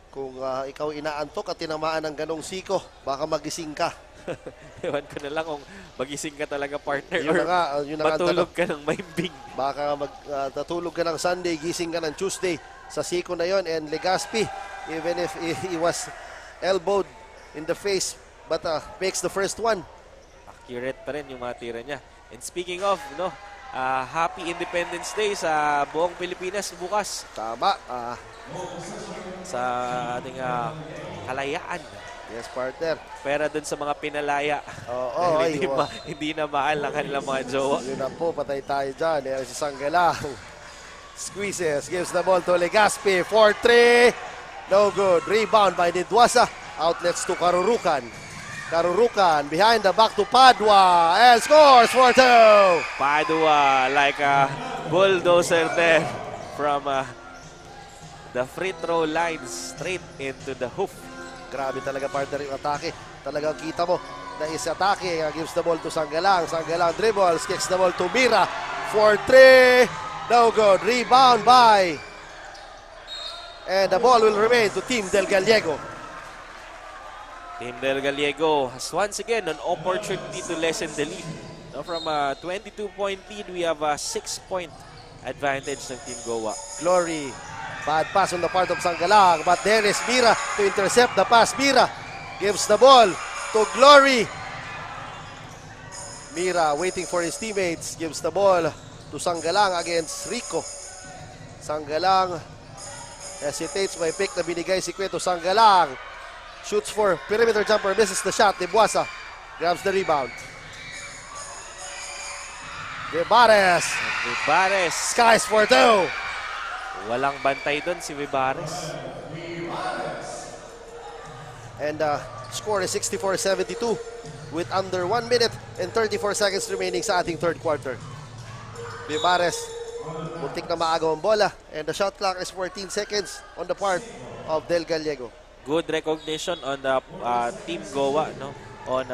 S1: Kung ikaw inaantok at tinamaan ng ganong siko, baka magising ka.
S2: Ewan ko na lang kung magising ka talaga, partner,
S1: Yun na nga, yun na nga
S2: matulog ka ng maimbing.
S1: Baka tatulog ka ng Sunday, gising ka ng Tuesday sa siko na yon. And Legazpi, even if he was elbowed in the face, but makes the first one.
S2: Accurate pa rin yung mga tira niya. And speaking of, Happy Independence Day sa buong Pilipinas bukas.
S1: Tama.
S2: Sa ating kalayaan.
S1: Yes, partner.
S2: Pera dun sa mga pinalaya.
S1: Oo.
S2: Hindi na mahal ang kanilang mga jowa.
S1: Yun na po, patay tayo dyan. Si Sanggalang squeezes, gives the ball to Legazpi. 4-3. No good. Rebound by Nidwasa. Outlets to Karurukan. Karurukan behind the back to Padua and scores 4-2.
S2: Padua like a bulldozer there from the free throw line straight into the hoop.
S1: Grabe talaga partner yung atake. Talagang kita mo na is atake. Gives the ball to Sanggalang. Sanggalang dribbles, kicks the ball to Mira. 4-3. No good. Rebound by. And the ball will remain to Team Del Gallego.
S2: Team Del Gallego has once again an opportunity to lessen the lead. Now from a 22-point lead, we have a 6-point advantage ng Team Goa.
S1: Glory. Bad pass on the part of Sanggalang, but there is Mira to intercept the pass. Mira gives the ball to Glory. Mira waiting for his teammates, gives the ball to Sanggalang against Rico. Sanggalang hesitates by pick na binigay si Cueto. Sanggalang shoots for perimeter jumper, misses the shot. Nidwasa grabs the rebound. Vivares. Skies for 2.
S2: Walang bantay doon si Vivares.
S1: And score is 64-72 with under 1 minute and 34 seconds remaining sa ating third quarter. Vivares, muntik na maagaw ang bola, and the shot clock is 14 seconds on the part of Del Gallego.
S2: Good recognition on the Team Goa, on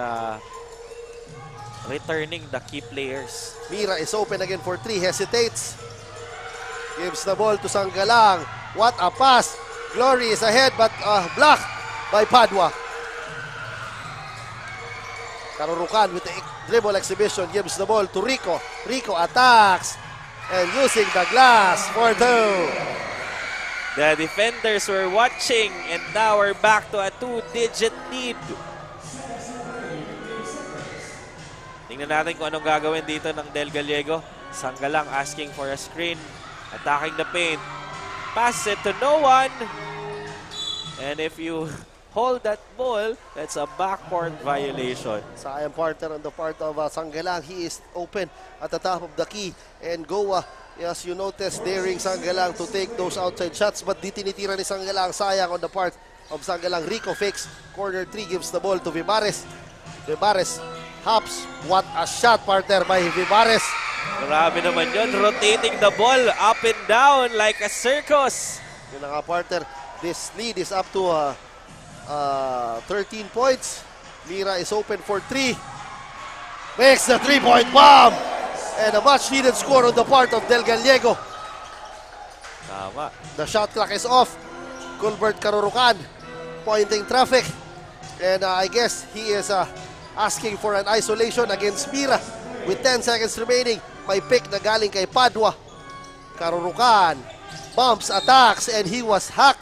S2: returning the key players.
S1: Mira is open again for 3, hesitates. Gives the ball to Sanggalang. What a pass. Glory is ahead but blocked by Padua. Karurukan with the dribble exhibition gives the ball to Rico. Rico attacks and using the glass for 2.
S2: The defenders were watching and now we're back to a 2-digit lead. Tingnan natin kung anong gagawin dito ng Del Gallego. Sanggalang asking for a screen. Attacking the paint. Pass it to no one. And if you hold that ball, that's a backcourt violation.
S1: Sayang partner on the part of Sanggalang. He is open at the top of the key. And Goa, as you notice, daring Sanggalang to take those outside shots. But di tinitira ni Sanggalang. Sayang on the part of Sanggalang. Rico fakes. Corner 3 gives the ball to Vivares. Vivares hops. What a shot, partner, by Vivares.
S2: Grabe naman yun. Rotating the ball up and down like a circus.
S1: Yun na nga, partner. This lead is up to 13 points. Mira is open for 3. Makes the 3-point bomb. And a much-needed score on the part of Del Gallego.
S2: Tama.
S1: The shot clock is off. Gilbert Karurukan pointing traffic. And I guess he is asking for an isolation against Mira. With 10 seconds remaining, may pick na galing kay Padua. Karurukan bumps, attacks, and he was hacked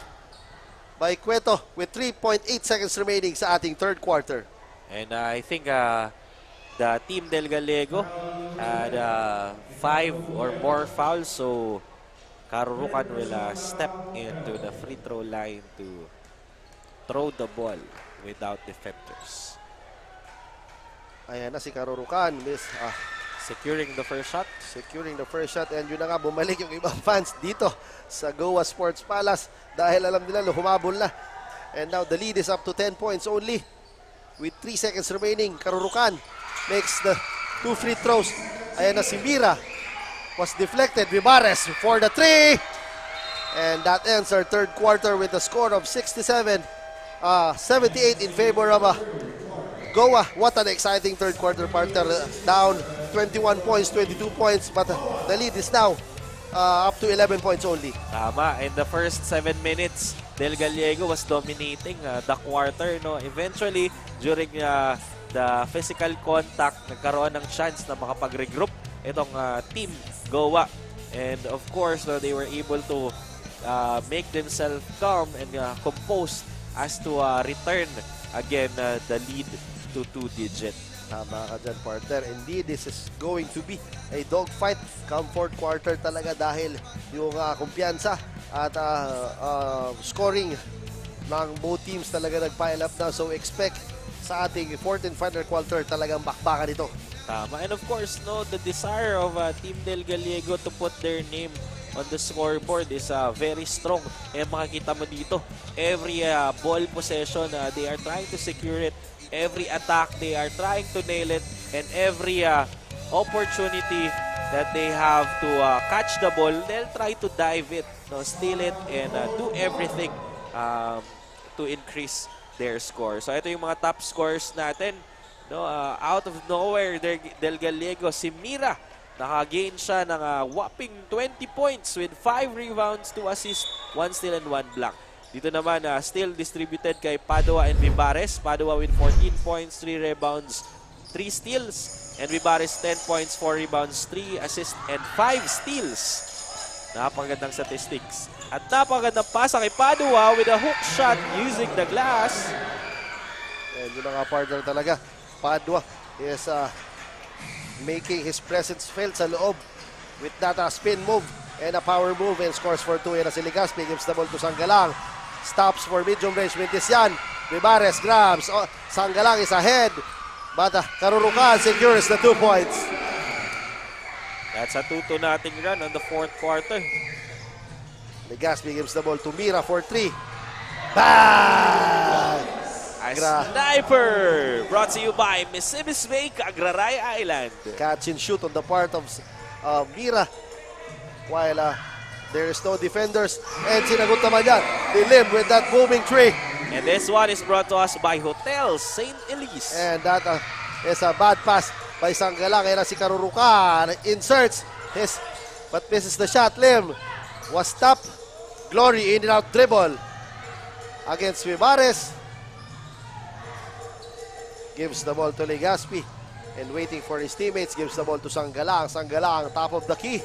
S1: by Cueto with 3.8 seconds remaining sa ating third quarter.
S2: And I think the Team Del Gallego had 5 or more fouls. So Karurukan will step into the free throw line to throw the ball without defenders.
S1: Ayan na si Karurukan.
S2: Securing the first shot.
S1: Securing the first shot. And yun na nga, bumalik yung ibang fans dito sa Goa Sports Palace dahil alam nila humabol na. And now the lead is up to 10 points only. With 3 seconds remaining, Karurukan makes the 2 free throws. Ayan na si Mira. Was deflected. Vivares for the 3. And that ends our third quarter with a score of 78 in favor of Goa. What an exciting third quarter, partner. Down 21 points, 22 points, but the lead is now up to 11 points only.
S2: Tama. In the first 7 minutes, Del Gallego was dominating the quarter. No? Eventually, during the physical contact, nagkaroon ng chance na makapag-regroup itong team Goa. And of course, they were able to make themselves calm and composed as to return again the lead to 2-digit.
S1: Tama ka dyan, partner. Indeed, this is going to be a dogfight come fourth quarter talaga dahil yung kumpiyansa at scoring ng both teams talaga nag-pile up na. So expect sa ating fourth and final quarter talagang bakbakan ito.
S2: Tama. And of course, no, the desire of Team Del Gallego to put their name on the scoreboard is very strong. Eh, makikita mo dito, every ball possession, they are trying to secure it. Every attack, they are trying to nail it. And every opportunity that they have to catch the ball, they'll try to dive it, no, steal it, and do everything to increase their score. So ito yung mga top scores natin. No, out of nowhere, Del Gallego, si Mira, naka-gain siya ng whopping 20 points with 5 rebounds, 2 assists, 1 steal, and 1 block. Dito naman, still distributed kay Padua and Vivares. Padua with 14 points, 3 rebounds, 3 steals. And Vivares 10 points, 4 rebounds, 3 assists, and 5 steals. Napakagandang statistics. At napakagandang pasa kay Padua with a hook shot using the glass.
S1: And yun ang partner talaga. Padua is making his presence felt sa loob with that spin move and a power move and scores for 2. Yan na si Legaspi, gives the ball to Sanggalang. Stops for medium range, Mintesian. Vivares grabs. Sanggalang is ahead. But Karurukan secures the 2 points.
S2: That's a 2-2 nating run on the fourth quarter.
S1: Legaspi gives the ball to Mira for 3. Bang!
S2: A sniper brought to you by Mississippi Bay, Agraray Island.
S1: Catch and shoot on the part of Mira while there is no defenders. And sinagot naman yan ni Lim with that booming 3.
S2: And this one is brought to us by Hotel St. Elise.
S1: And that is a bad pass by Sanggalang. Era si Karurukan inserts his, but misses the shot. Lim was stopped. Glory in and out dribble against Vivares. Gives the ball to Legaspi and waiting for his teammates. Gives the ball to Sanggalang. Sanggalang, top of the key.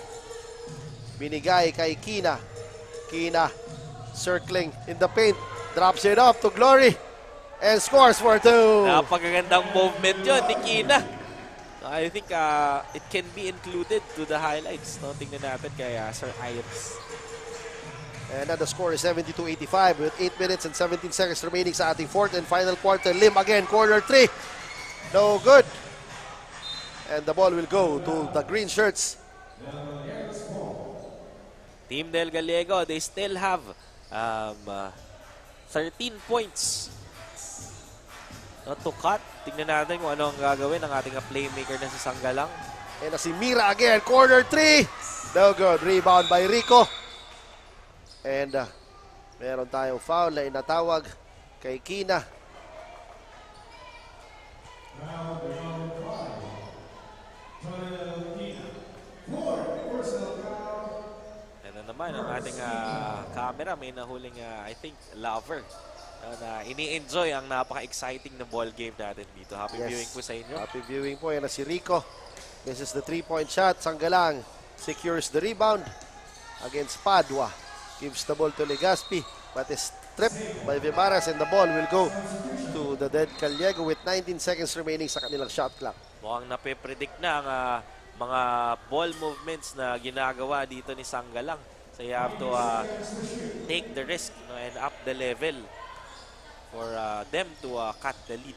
S1: Binigay kay Kina. Kina circling in the paint. Drops it off to Glory and scores for 2.
S2: Napakagandang movement yun ni Kina. I think it can be included to the highlights. No? Tingnan natin kay Sir Iris.
S1: And the score is 72-85 with 8 minutes and 17 seconds remaining sa ating fourth and final quarter. Lim again, corner 3. No good. And the ball will go to the green shirts.
S2: Team Del Gallego, they still have 13 points. Not to cut. Tingnan natin kung ano ang gagawin ng ating playmaker na si Sanggalang.
S1: And si Mira again, corner 3. No good. Rebound by Rico. And meron tayong foul na inatawag kay Kina.
S2: Ano naman ang ating camera, may nahuling I think lover na ini-enjoy ang napaka-exciting na ball game natin dito. Happy viewing po sa inyo.
S1: Happy viewing po. Yan na si Rico. This is the 3-point shot. Sanggalang secures the rebound against Padua. Gives the ball to Legaspi, but is stripped by Vivares, and the ball will go to the Del Gallego with 19 seconds remaining sa kanilang shot clock.
S2: Mukhang nape-predict na ang mga ball movements na ginagawa dito ni Sanggalang. So you have to take the risk, and up the level for them to cut the lead.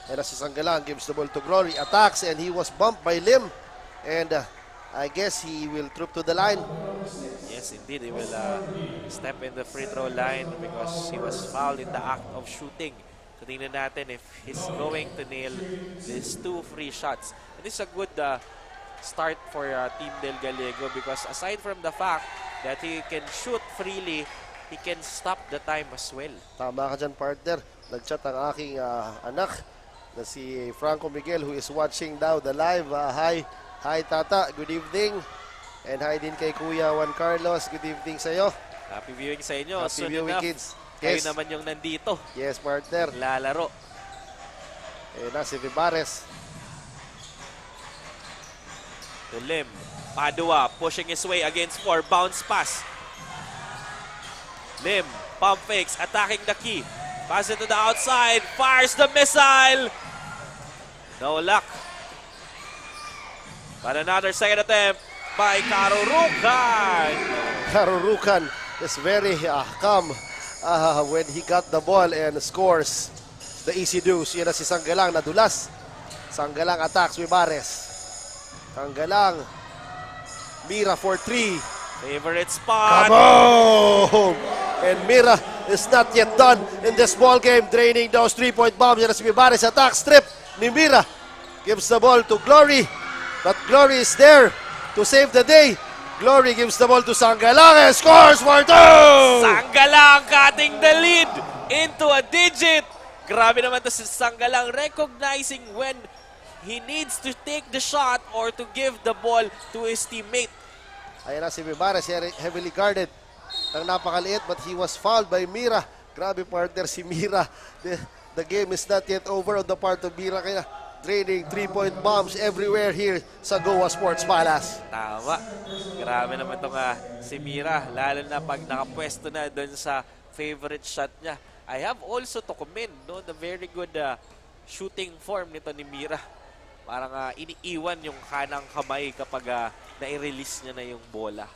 S1: And as Sanggalang gives the ball to Glory, attacks, and he was bumped by Lim. And I guess he will troop to the line.
S2: Yes, indeed. He will step in the free throw line because he was fouled in the act of shooting. So tingnan natin if he's going to nail these 2 free shots. And this is a good start for Team Del Gallego because aside from the fact that he can shoot freely, he can stop the time as well.
S1: Tama ka dyan, partner. Nag-chat ang aking anak na si Franco Miguel who is watching now the live. Hi Tata, good evening. And hi din kay Kuya Juan Carlos, good evening sa'yo.
S2: Happy viewing sa inyo.
S1: Happy
S2: Soon
S1: viewing,
S2: enough,
S1: kids.
S2: kayo
S1: Yes.
S2: naman yung nandito.
S1: Yes, partner.
S2: Lalaro.
S1: Ayun na si Vivares.
S2: To Lim. Padua pushing his way against 4. Bounce pass. Lim, pump fakes, attacking the key. Pass it to the outside. Fires the missile. No luck. But another second attempt by Karurukan.
S1: Karurukan is very calm when he got the ball and scores the easy deuce. Yan na si Sanggalang nadulas. Sanggalang attacks Vivares. Sanggalang. Mira for 3.
S2: Favorite spot.
S1: Kaboom! And Mira is not yet done in this ball game, draining those 3-point bombs. Yan na si Vivares, attack, strip ni Mira. Gives the ball to Glory. But Glory is there to save the day. Glory gives the ball to Sanggalang and scores for 2!
S2: Sanggalang cutting the lead into a digit. Grabe naman to si Sanggalang, recognizing when he needs to take the shot or to give the ball to his teammate.
S1: Ayan na si Vivares, heavily guarded. Ang napakaliit, but he was fouled by Mira. Grabe, partner, si Mira. The game is not yet over on the part of Mira. Kaya draining 3-point bombs everywhere here sa Goa Sports Palace.
S2: Tama. Grabe naman itong si Mira. Lalo na pag nakapwesto na doon sa favorite shot niya. I have also to commend the very good shooting form nito ni Mira. Parang iniiwan yung kanang kamay kapag nai-release niya na yung bola.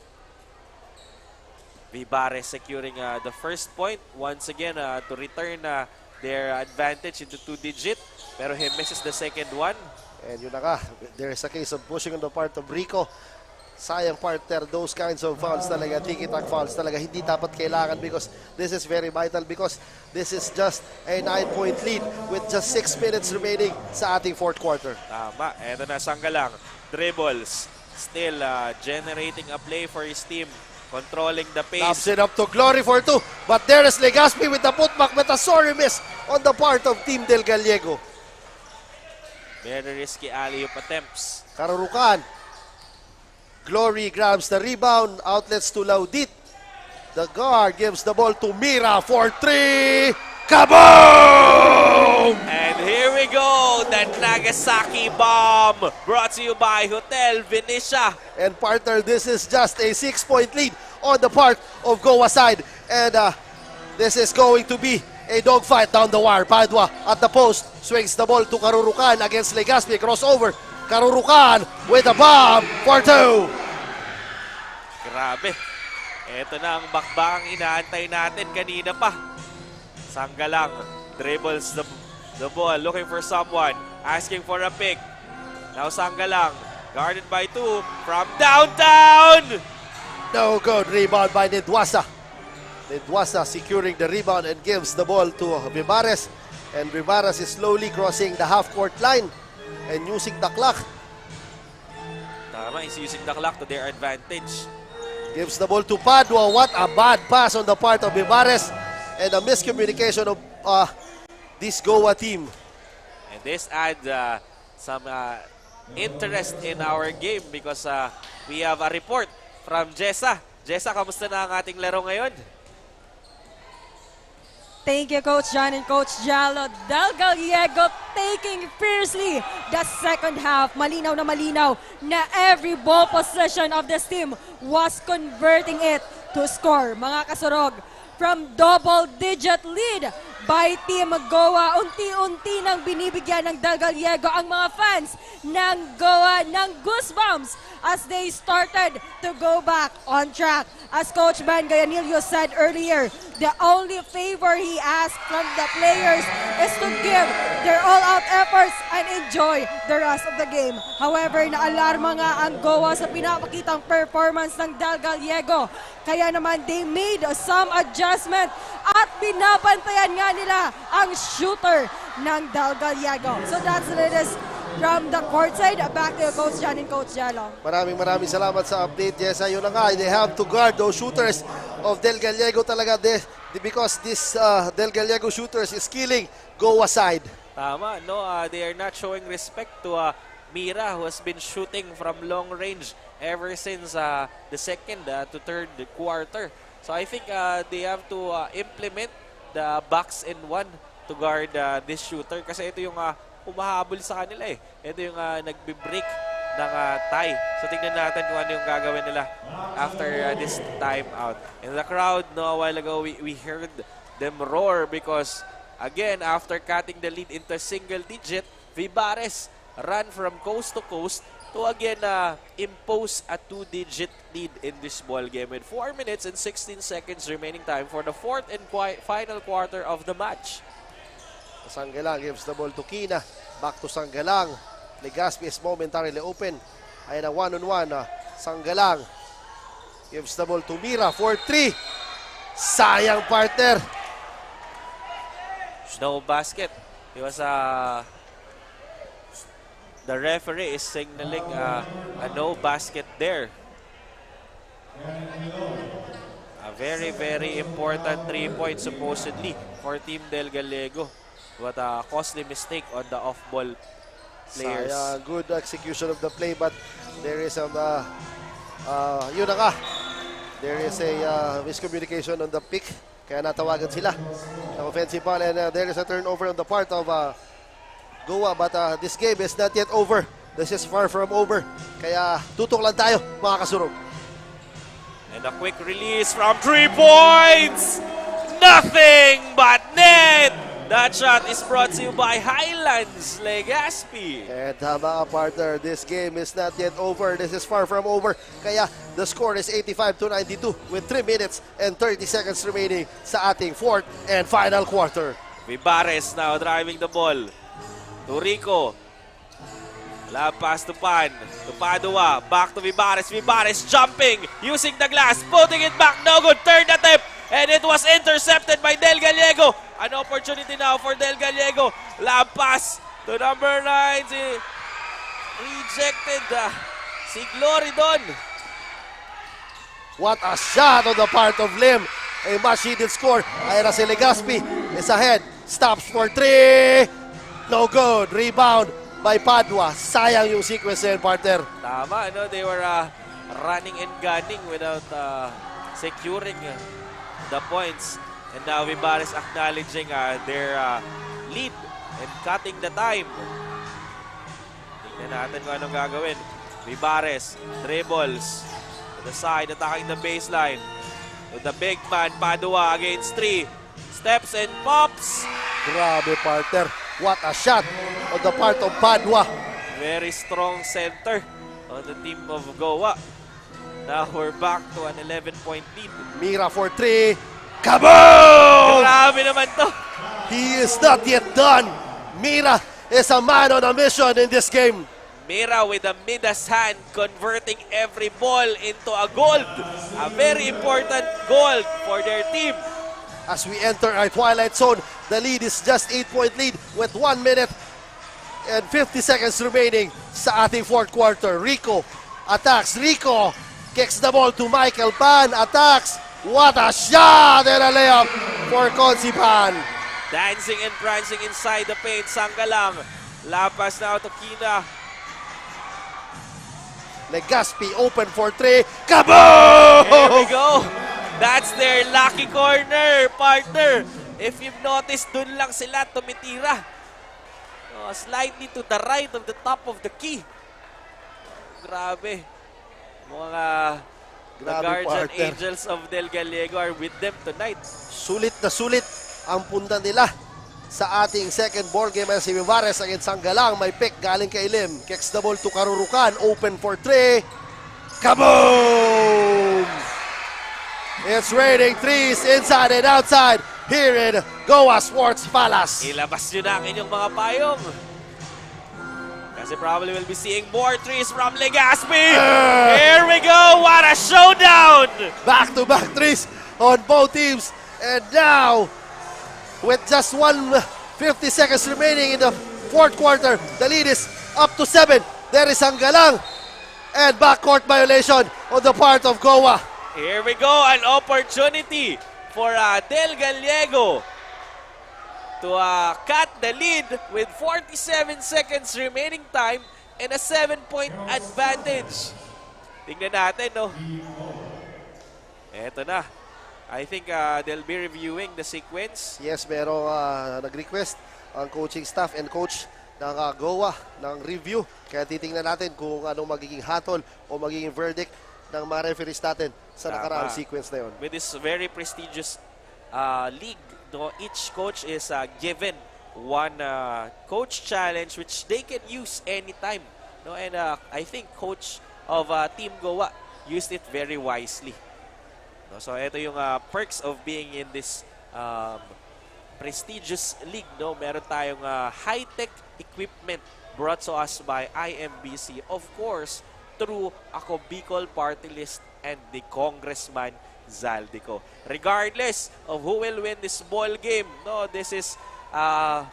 S2: Vivares securing the first point. Once again, to return their advantage into 2-digit. Pero he misses the second one.
S1: And yun na ka, there is a case of pushing on the part of Rico. Sayang, partner, those kinds of fouls talaga, tiki-tak fouls talaga, hindi dapat kailangan because this is very vital because this is just a 9-point lead with just 6 minutes remaining sa ating fourth quarter.
S2: Tama. Eto na, Sanggalang. Dribbles. Still generating a play for his team. Controlling the pace.
S1: Lobs it up to Glory for 2. But there is Legaspi with the putback, but a sorry miss on the part of Team Del Gallego.
S2: Very risky alley-oop attempts.
S1: Karurukan. Glory grabs the rebound. Outlets to Laudit. The guard gives the ball to Mira for 3. Kaboom!
S2: And here we go. That Nagasaki bomb brought to you by Hotel Venetia.
S1: And partner, this is just a 6-point lead on the part of Goa side. And this is going to be a dogfight down the wire. Padua at the post. Swings the ball to Karurukan against Legaspi. Crossover. Karurukan with a bomb for 2.
S2: Grabe. Ito na ang bakbakang inaantay natin kanina pa. Sanggalang dribbles the ball, looking for someone, asking for a pick. Now Sanggalang, guarded by 2 from downtown.
S1: No good. Rebound by Nidwasa. Nidwasa securing the rebound and gives the ball to Vivares. And Vivares is slowly crossing the half-court line and using the clock.
S2: Tama, is using the clock to their advantage.
S1: Gives the ball to Padua. What a bad pass on the part of Vivares. And a miscommunication of this Goa team.
S2: And this adds some interest in our game because we have a report from Jessa. Jessa, kamusta na ang ating laro ngayon?
S3: Thank you, Coach John and Coach Jalo. Del Gallego taking fiercely the second half. Malinaw na every ball possession of this team was converting it to score. Mga kasurog, from double-digit lead by Team Goa. Unti-unti nang binibigyan ng Del Gallego ang mga fans ng Goa ng goosebumps as they started to go back on track. As Coach Ben Gayanilio said earlier, the only favor he asked from the players is to give their all-out efforts and enjoy the rest of the game. However, naalarma nga ang Goa sa pinapakitang performance ng Del Gallego. Kaya naman, they made some adjustment at binabantayan nga nila ang shooter ng Del Gallego. So that's the latest from the courtside. Back to Coach Jan and Coach Jello.
S1: Maraming salamat sa update. Yes, ayun na nga. They have to guard those shooters of Del Gallego talaga because this Del Gallego shooters is killing Goa side.
S2: Tama, no? They are not showing respect to Mira, who has been shooting from long range ever since the second to third quarter. So I think they have to implement the box and one to guard this shooter kasi ito yung umahabol sa kanila eh. Ito yung nagbe-break ng tie. So tingnan natin kung ano yung gagawin nila after this timeout. In the crowd, no, a while ago, we heard them roar because again, after cutting the lead into single digit, Vibares ran from coast to coast to again impose a 2-digit lead in this ball game with 4 minutes and 16 seconds remaining time for the fourth and final quarter of the match.
S1: Sanggalang gives the ball to Kina. Back to Sanggalang. Legazpi is momentarily open. Ayan na one-on-one. Sanggalang gives the ball to Mira for 3. Sayang, partner.
S2: No basket. It was the referee is signaling a no basket there. A very, very important 3-point supposedly for Team Del Gallego. But a costly mistake on the off-ball players.
S1: Sayang, good execution of the play, but there is yun na nga. There is a miscommunication on the pick. Kaya natawagan sila ng offensive ball, and there is a turnover on the part of Goa, but this game is not yet over. This is far from over. Kaya tutok lang tayo, mga kasurog.
S2: And a quick release from 3 points! Nothing but net! That shot is brought to you by Highlands Legazpi.
S1: And mga partner, this game is not yet over. This is far from over. Kaya the score is 85-92 with 3 minutes and 30 seconds remaining sa ating fourth and final quarter.
S2: Vibares now driving the ball. To Rico. Lab pass to Pan. To Padua. Back to Vibares. Vibares jumping. Using the glass. Putting it back. No good. Third attempt. And it was intercepted by Del Gallego. An opportunity now for Del Gallego. Lab pass to number 9. Rejected. Si Gloridon.
S1: What a shot on the part of Lim. A much-needed score. Ayan na si Legazpi is ahead. Stops for 3. No good. Rebound by Padua. Sayang yung sequence yan, partner.
S2: Tama, no? They were running and gunning without securing the points. And now Vibares acknowledging their lead and cutting the time. Tingnan natin kung anong gagawin. Vibares dribbles to the side, attacking the baseline. With the big man, Padua against 3. Steps and pops.
S1: Grabe, partner. What a shot on the part of Padua.
S2: Very strong center on the team of Goa. Now we're back to an 11-point lead.
S1: Mira for 3. Kaboom!
S2: Grabe naman to.
S1: He is not yet done. Mira is a man on a mission in this game.
S2: Mira with a Midas hand converting every ball into a gold. A very important goal for their team.
S1: As we enter our twilight zone, the lead is just 8-point lead with 1 minute and 50 seconds remaining sa ating fourth quarter. Rico attacks. Rico kicks the ball to Michael Pan. Attacks. What a shot and a layup for Konsi Pan.
S2: Dancing and prancing inside the paint. Sanggalang. Lapas now to Kina.
S1: Legazpi open for 3. Kaboom!
S2: There we go. That's their lucky corner, partner. If you've noticed, dun lang sila tumitira. Slightly to the right of the top of the key. Grabe. Mga the guardian angels of Del Gallego are with them tonight.
S1: Sulit na sulit ang punta nila sa ating second ball game ay si Vivares against Sanggalang. May pick galing kay Lim. Kicks the ball to Karurukan. Open for 3. Kaboom! It's raining threes inside and outside here in Goa Sports Palace.
S2: Ilabas nyo na ang inyong mga payong. Kasi probably we'll be seeing more threes from Legazpi. Here we go. What a showdown.
S1: Back-to-back threes on both teams. And now, with just 50 seconds remaining in the fourth quarter, the lead is up to 7. There is Sanggalang. And backcourt violation on the part of Goa.
S2: Here we go, an opportunity for Del Gallego to cut the lead with 47 seconds remaining time and a 7-point advantage. Tingnan natin, no? Eto na. I think they'll be reviewing the sequence.
S1: Yes, merong nag-request ang coaching staff and coach ng Goa ng review. Kaya titingnan natin kung anong magiging hatol o magiging verdict ng mga referees natin sa nakaraang sequence na yun.
S2: With this very prestigious league, no, each coach is given one coach challenge which they can use anytime. No? And I think coach of Team Goa used it very wisely. No? So ito yung perks of being in this prestigious league. No? Meron tayong high-tech equipment brought to us by IMBC. Of course, through Ako Bicol Party List and the Congressman Zaldico. Regardless of who will win this ball game, no, this is a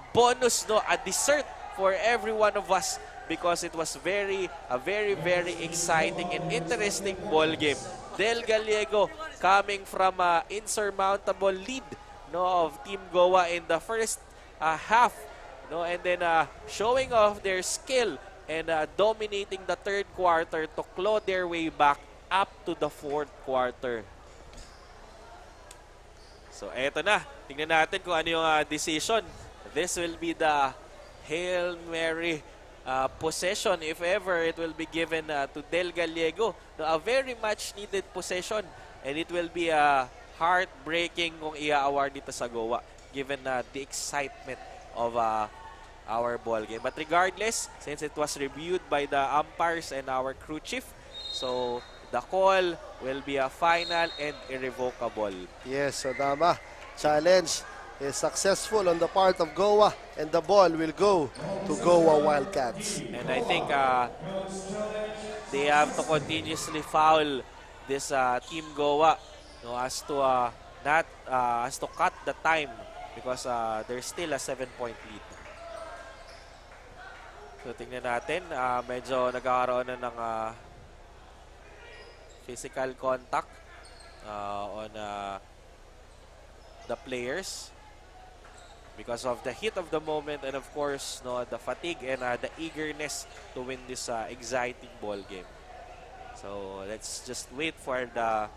S2: bonus, no, a dessert for every one of us because it was a very exciting and interesting ball game. Del Gallego coming from an insurmountable lead, no, of Team Goa in the first half, no, and then showing off their skill and dominating the third quarter to claw their way back up to the fourth quarter. So, eto na. Tingnan natin kung ano yung decision. This will be the Hail Mary possession, if ever it will be given to Del Gallego. A very much needed possession. And it will be heartbreaking kung i-award dito sa Goa given the excitement of our ball game. But regardless, since it was reviewed by the umpires and our crew chief, so the call will be a final and irrevocable.
S1: Yes, so tama. Challenge is successful on the part of Goa and the ball will go to Goa Wildcats.
S2: And I think they have to continuously foul this Team Goa, no, as to as to cut the time because there's still a 7-point lead. So tingnan natin, medyo nagkakaroon na ng physical contact on the players because of the heat of the moment and of course, no, the fatigue and the eagerness to win this exciting ball game. So let's just wait for the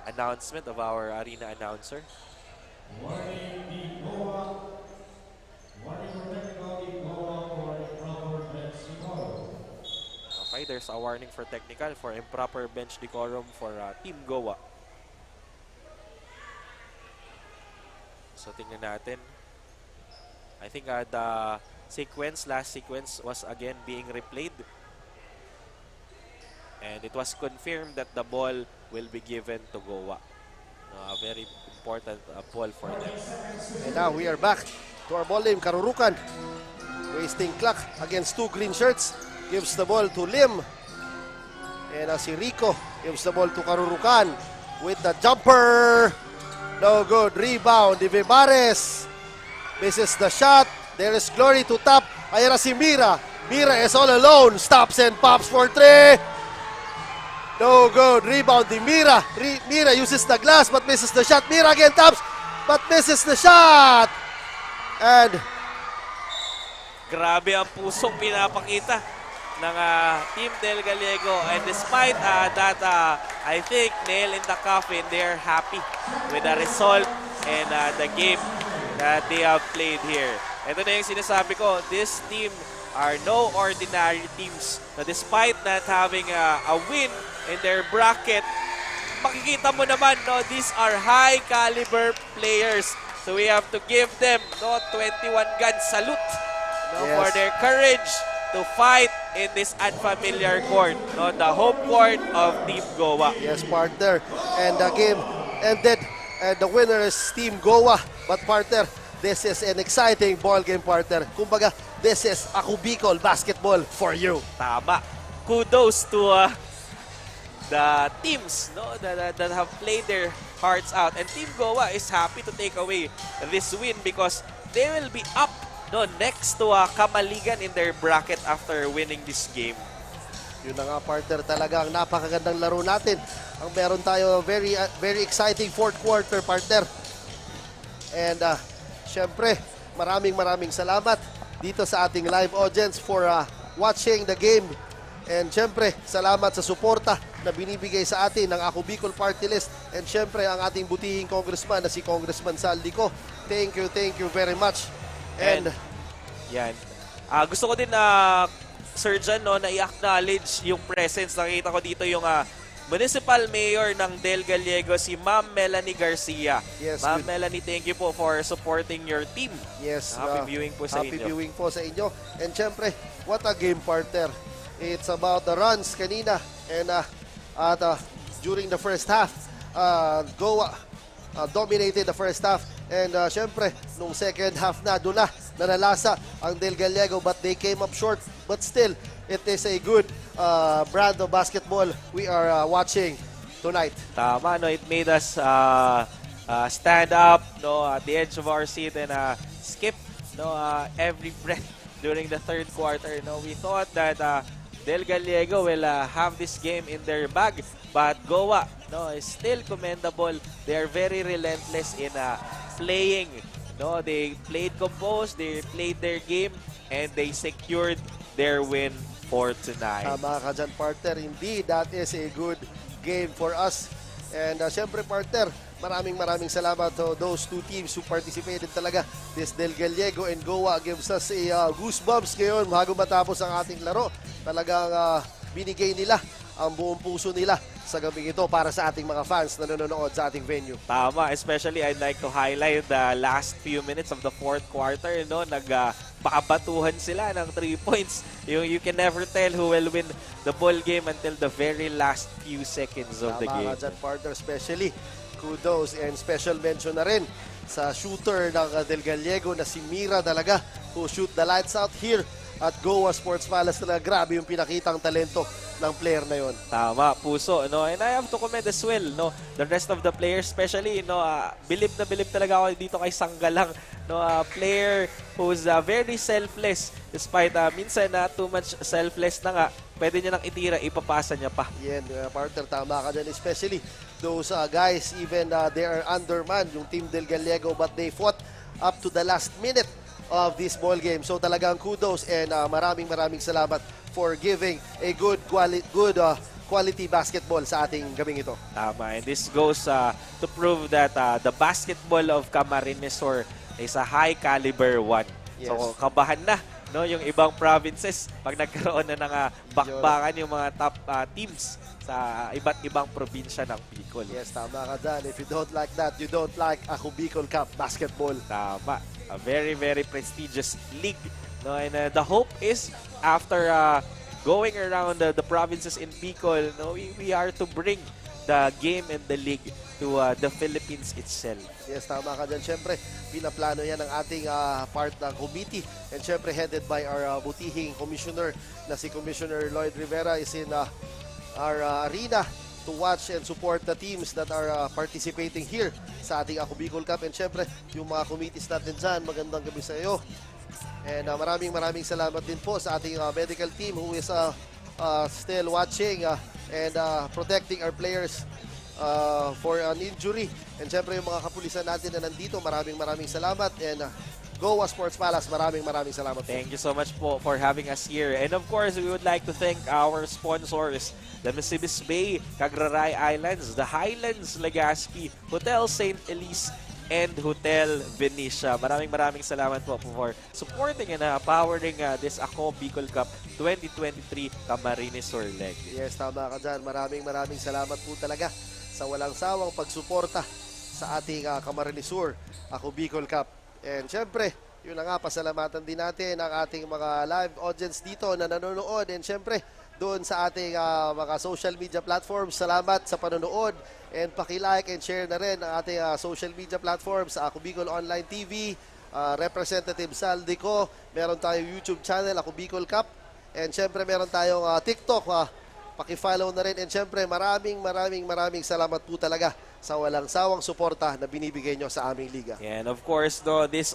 S2: announcement of our arena announcer. Okay, there's a warning for technical for improper bench decorum for Team Goa. So tingnan natin. I think the last sequence was again being replayed. And it was confirmed that the ball will be given to Goa. A very important ball for them.
S1: And now we are back to our ball game. Karurukan wasting clock against two green shirts. Gives the ball to Lim. And si Rico gives the ball to Karurukan with the jumper. No good. Rebound. Vivares misses the shot. There is Glory to top. Ayan na si Mira. Mira is all alone. Stops and pops for 3. No good. Rebound di Mira. Mira uses the glass but misses the shot. Mira again taps but misses the shot. And
S2: grabe ang pusong pinapakita ng Team Del Gallego. And despite that, I think nail in the coffin, they're happy with the result and the game that they have played here. Ito na yung sinasabi ko, this team are no ordinary teams. Now, despite not having a win in their bracket, makikita mo naman, no, these are high caliber players So we have to give them 21 gun salute for
S1: Yes.
S2: their courage to fight in this unfamiliar court, the home court of Team Goa.
S1: Yes, partner. And the game ended, and the winner is Team Goa. But partner, this is an exciting ball game, partner. Kumbaga, this is Ako Bicol basketball for you.
S2: Tama. Kudos to the teams that have played their hearts out. And Team Goa is happy to take away this win because they will be up next to Kamaligan in their bracket after winning this game.
S1: Yun na nga, partner, talagang napakagandang laro natin. Ang meron tayo very exciting fourth quarter, partner. And syempre, maraming salamat dito sa ating live audience for watching the game. And syempre, salamat sa suporta na binibigay sa atin ng Ako Bicol Party List. And syempre, ang ating butihing congressman na si Congressman Saldico. Thank you very much. And
S2: yan. Gusto ko din Sir Jan, na i-acknowledge yung presence. Nakita ko dito yung Municipal Mayor ng Del Gallego, si Ma'am Melanie Garcia.
S1: Yes,
S2: Ma'am Melanie, thank you po for supporting your team.
S1: Yes.
S2: Happy viewing po sa
S1: happy
S2: inyo.
S1: viewing po sa inyo. And syempre, what a game, partner. It's about the runs kanina. And during the first half, Goa dominated the first half. And syempre, nung second half na, doon na nanalasa ang Del Gallego, but they came up short. But still, it is a good brand of basketball we are watching tonight.
S2: Tama, it made us stand up at the edge of our seat and skip every breath during the third quarter. We thought that Del Gallego will have this game in their bag, but Goa is still commendable. They are very relentless in playing. They played composed, they played their game, and they secured their win for tonight.
S1: Tama ka dyan, partner. Indeed, that is a good game for us. And syempre, partner, maraming salamat to those two teams who participated talaga. This Del Gallego and Goa gives us a goosebumps ngayon bago matapos ang ating laro. Talagang binigay nila ang buong puso nila sa gabing ito para sa ating mga fans na nanonood sa ating venue.
S2: Tama, especially I'd like to highlight the last few minutes of the fourth quarter. Nagpakabatuhan sila ng 3 points. You can never tell who will win the ball game until the very last few seconds of the game.
S1: Tama ka dyan, partner, especially kudos and special mention na rin sa shooter ng Del Gallego na si Mira talaga, who shoot the lights out here at Goa Sports Palace. Talaga grabe yung pinakitang talento ng player na yon.
S2: Tama, puso. And I have to commend as well the rest of the players, especially bilib na bilib talaga ako dito kay Sanggalang, player who's very selfless despite minsan too much selfless na nga. Pwede niya nang itira, ipapasa niya pa.
S1: Yan, partner, tama ka dyan. Especially those guys, even they are undermanned, yung team Del Gallego, but they fought up to the last minute of this ball game. So talagang kudos and maraming salamat for giving a good quality basketball sa ating gabing ito.
S2: Tama, and this goes to prove that the basketball of Camarines Sur is a high caliber one.
S1: Yes.
S2: So kabahan na yung ibang provinces pag nagkaroon na ng bakbakan yung mga top teams sa iba't ibang probinsya ng Bicol.
S1: Yes, tama ka dyan. If you don't like that, you don't like Ako Bicol Cup basketball.
S2: Tama. A very prestigious league. And the hope is after going around the provinces in Bicol, we are to bring the game and the league to the Philippines itself.
S1: Yes, tama ka dyan. Siyempre, pinaplano yan ng ating part ng committee. And siyempre, headed by our butihing commissioner na si Commissioner Lloyd Rivera is in our arena to watch and support the teams that are participating here sa ating Ako Bicol Cup. And syempre, yung mga committees natin dyan, magandang gabi sa iyo. And maraming salamat din po sa ating medical team who is still watching and protecting our players for an injury. And syempre, yung mga kapulisan natin na nandito, maraming salamat. And Goa Sports Palace, maraming salamat po.
S2: Thank you so much po for having us here. And of course, we would like to thank our sponsors, the Misibis Bay, Cagraray Islands, the Highlands Legazpi, Hotel St. Elise, and Hotel Venetia. Maraming salamat po for supporting and powering this Ako Bicol Cup 2023 Camarines Sur Leg.
S1: Yes, tama ka dyan. Maraming salamat po talaga sa walang sawang pagsuporta sa ating Camarines Sur, Ako Bicol Cup. And syempre, yun na nga, pasalamatan din natin ang ating mga live audience dito na nanonood. And syempre, doon sa ating mga social media platforms, salamat sa panonood. And paki-like and share na rin ang ating social media platforms sa Ako Bicol Online TV, Representative Saldico, meron tayong YouTube channel, Ako Bicol Cup. And syempre, meron tayong TikTok, paki-follow na rin. And syempre, maraming salamat po talaga sa walang sawang suporta na binibigay nyo sa aming liga.
S2: And of course, no, this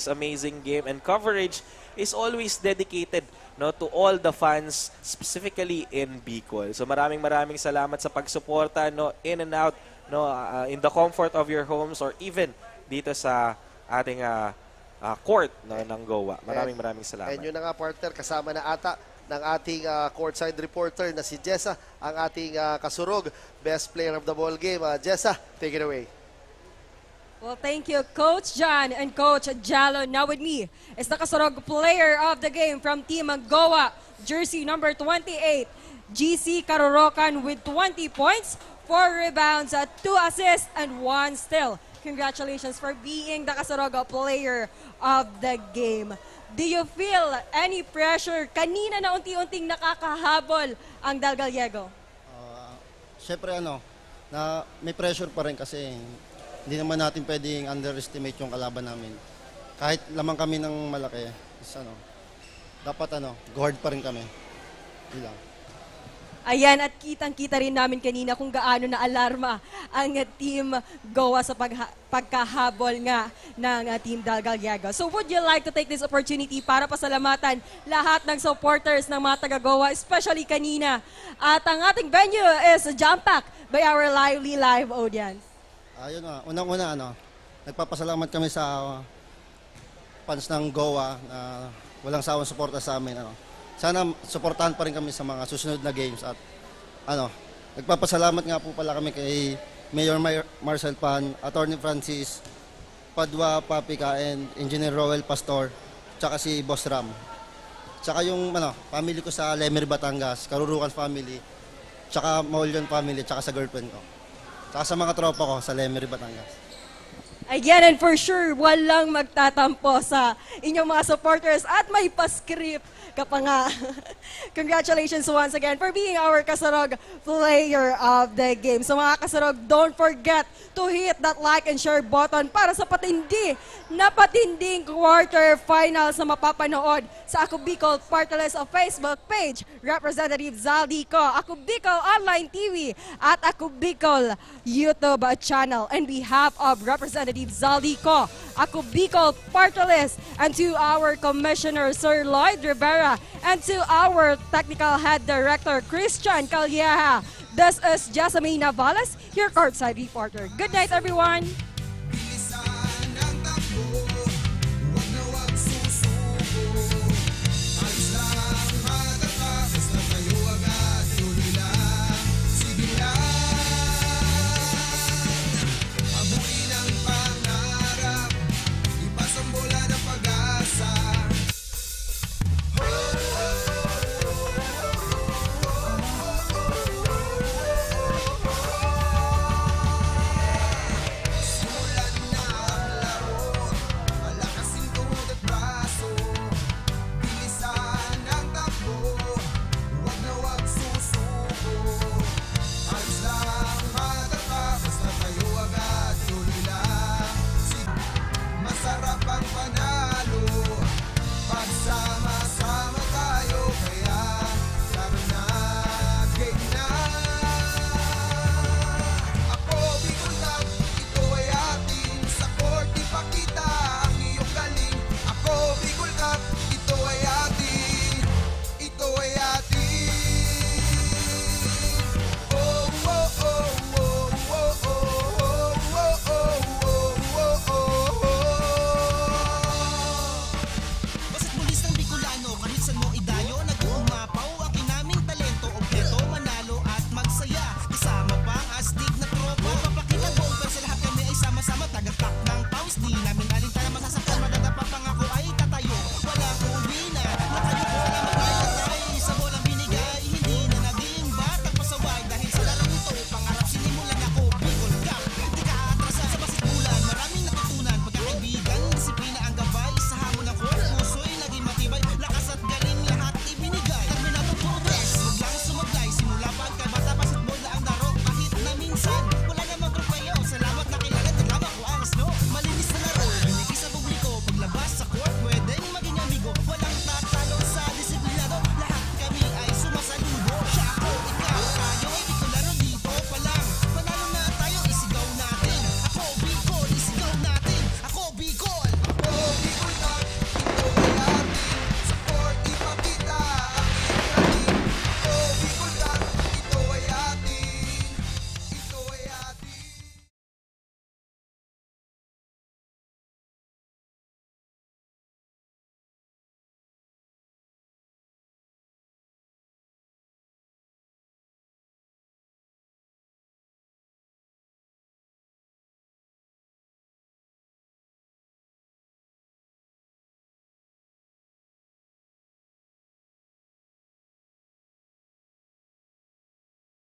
S2: amazing game and coverage is always dedicated, no, to all the fans, specifically in Bicol. So maraming salamat sa pagsuporta, no, in and out, no, in the comfort of your homes or even dito sa ating court, no, ng Goa. Maraming salamat.
S1: And yun na nga, partner, kasama na ata ng ating courtside reporter na si Jessa, ang ating kasurog, best player of the ball game. Jessa, take it away.
S3: Well, thank you, Coach John and Coach Jalo. Now with me is the kasurog player of the game from Team Goa, jersey number 28, GC Karorokan with 20 points, 4 rebounds, 2 assists, and 1 steal. Congratulations for being the kasurog player of the game. Do you feel any pressure? Kanina na unti-unting nakakahabol ang Dal Gallego.
S17: Siyempre na may pressure pa rin kasi hindi naman natin pwedeng underestimate yung kalaban namin. Kahit lamang kami ng malaki, dapat guard pa rin kami. Yun lang.
S3: Ayan, at kitang-kita rin namin kanina kung gaano na alarma ang Team Goa sa pagkahabol nga ng Team Dal Gallego. So would you like to take this opportunity para pasalamatan lahat ng supporters ng mga taga-Goa, especially kanina. At ang ating venue is jam-packed by our lively live audience.
S17: Ayun unang-una nagpapasalamat kami sa fans ng Goa na walang sawang suporta sa amin. Sana suportahan pa rin kami sa mga susunod na games at nagpapasalamat nga po pala kami kay Mayor Marcel Pan, Attorney Francis, Padua Papika, and Engineer Roel Pastor, tsaka si Boss Ram. Tsaka yung family ko sa Lemery, Batangas, Karurukan family, tsaka Maulyon family, tsaka sa girlfriend ko. Tsaka sa mga tropa ko sa Lemery, Batangas.
S3: Again, and for sure, walang magtatampo sa inyong mga supporters at may pa-script ka pa nga. Congratulations once again for being our Kasurog player of the game. So mga Kasurog, don't forget to hit that like and share button para sa patinding quarterfinals na mapapanood sa Ako Bicol Partless of Facebook page, Representative Zaldico, Ako Bicol Online TV, at Ako Bicol YouTube channel. On behalf of Representative Zaldico, Ako Bicol Partless, and to our Commissioner Sir Lloyd Rivera, and to our Technical Head Director Christian Calleja, this is Jasmine Navales, your courtside reporter. Good night, everyone!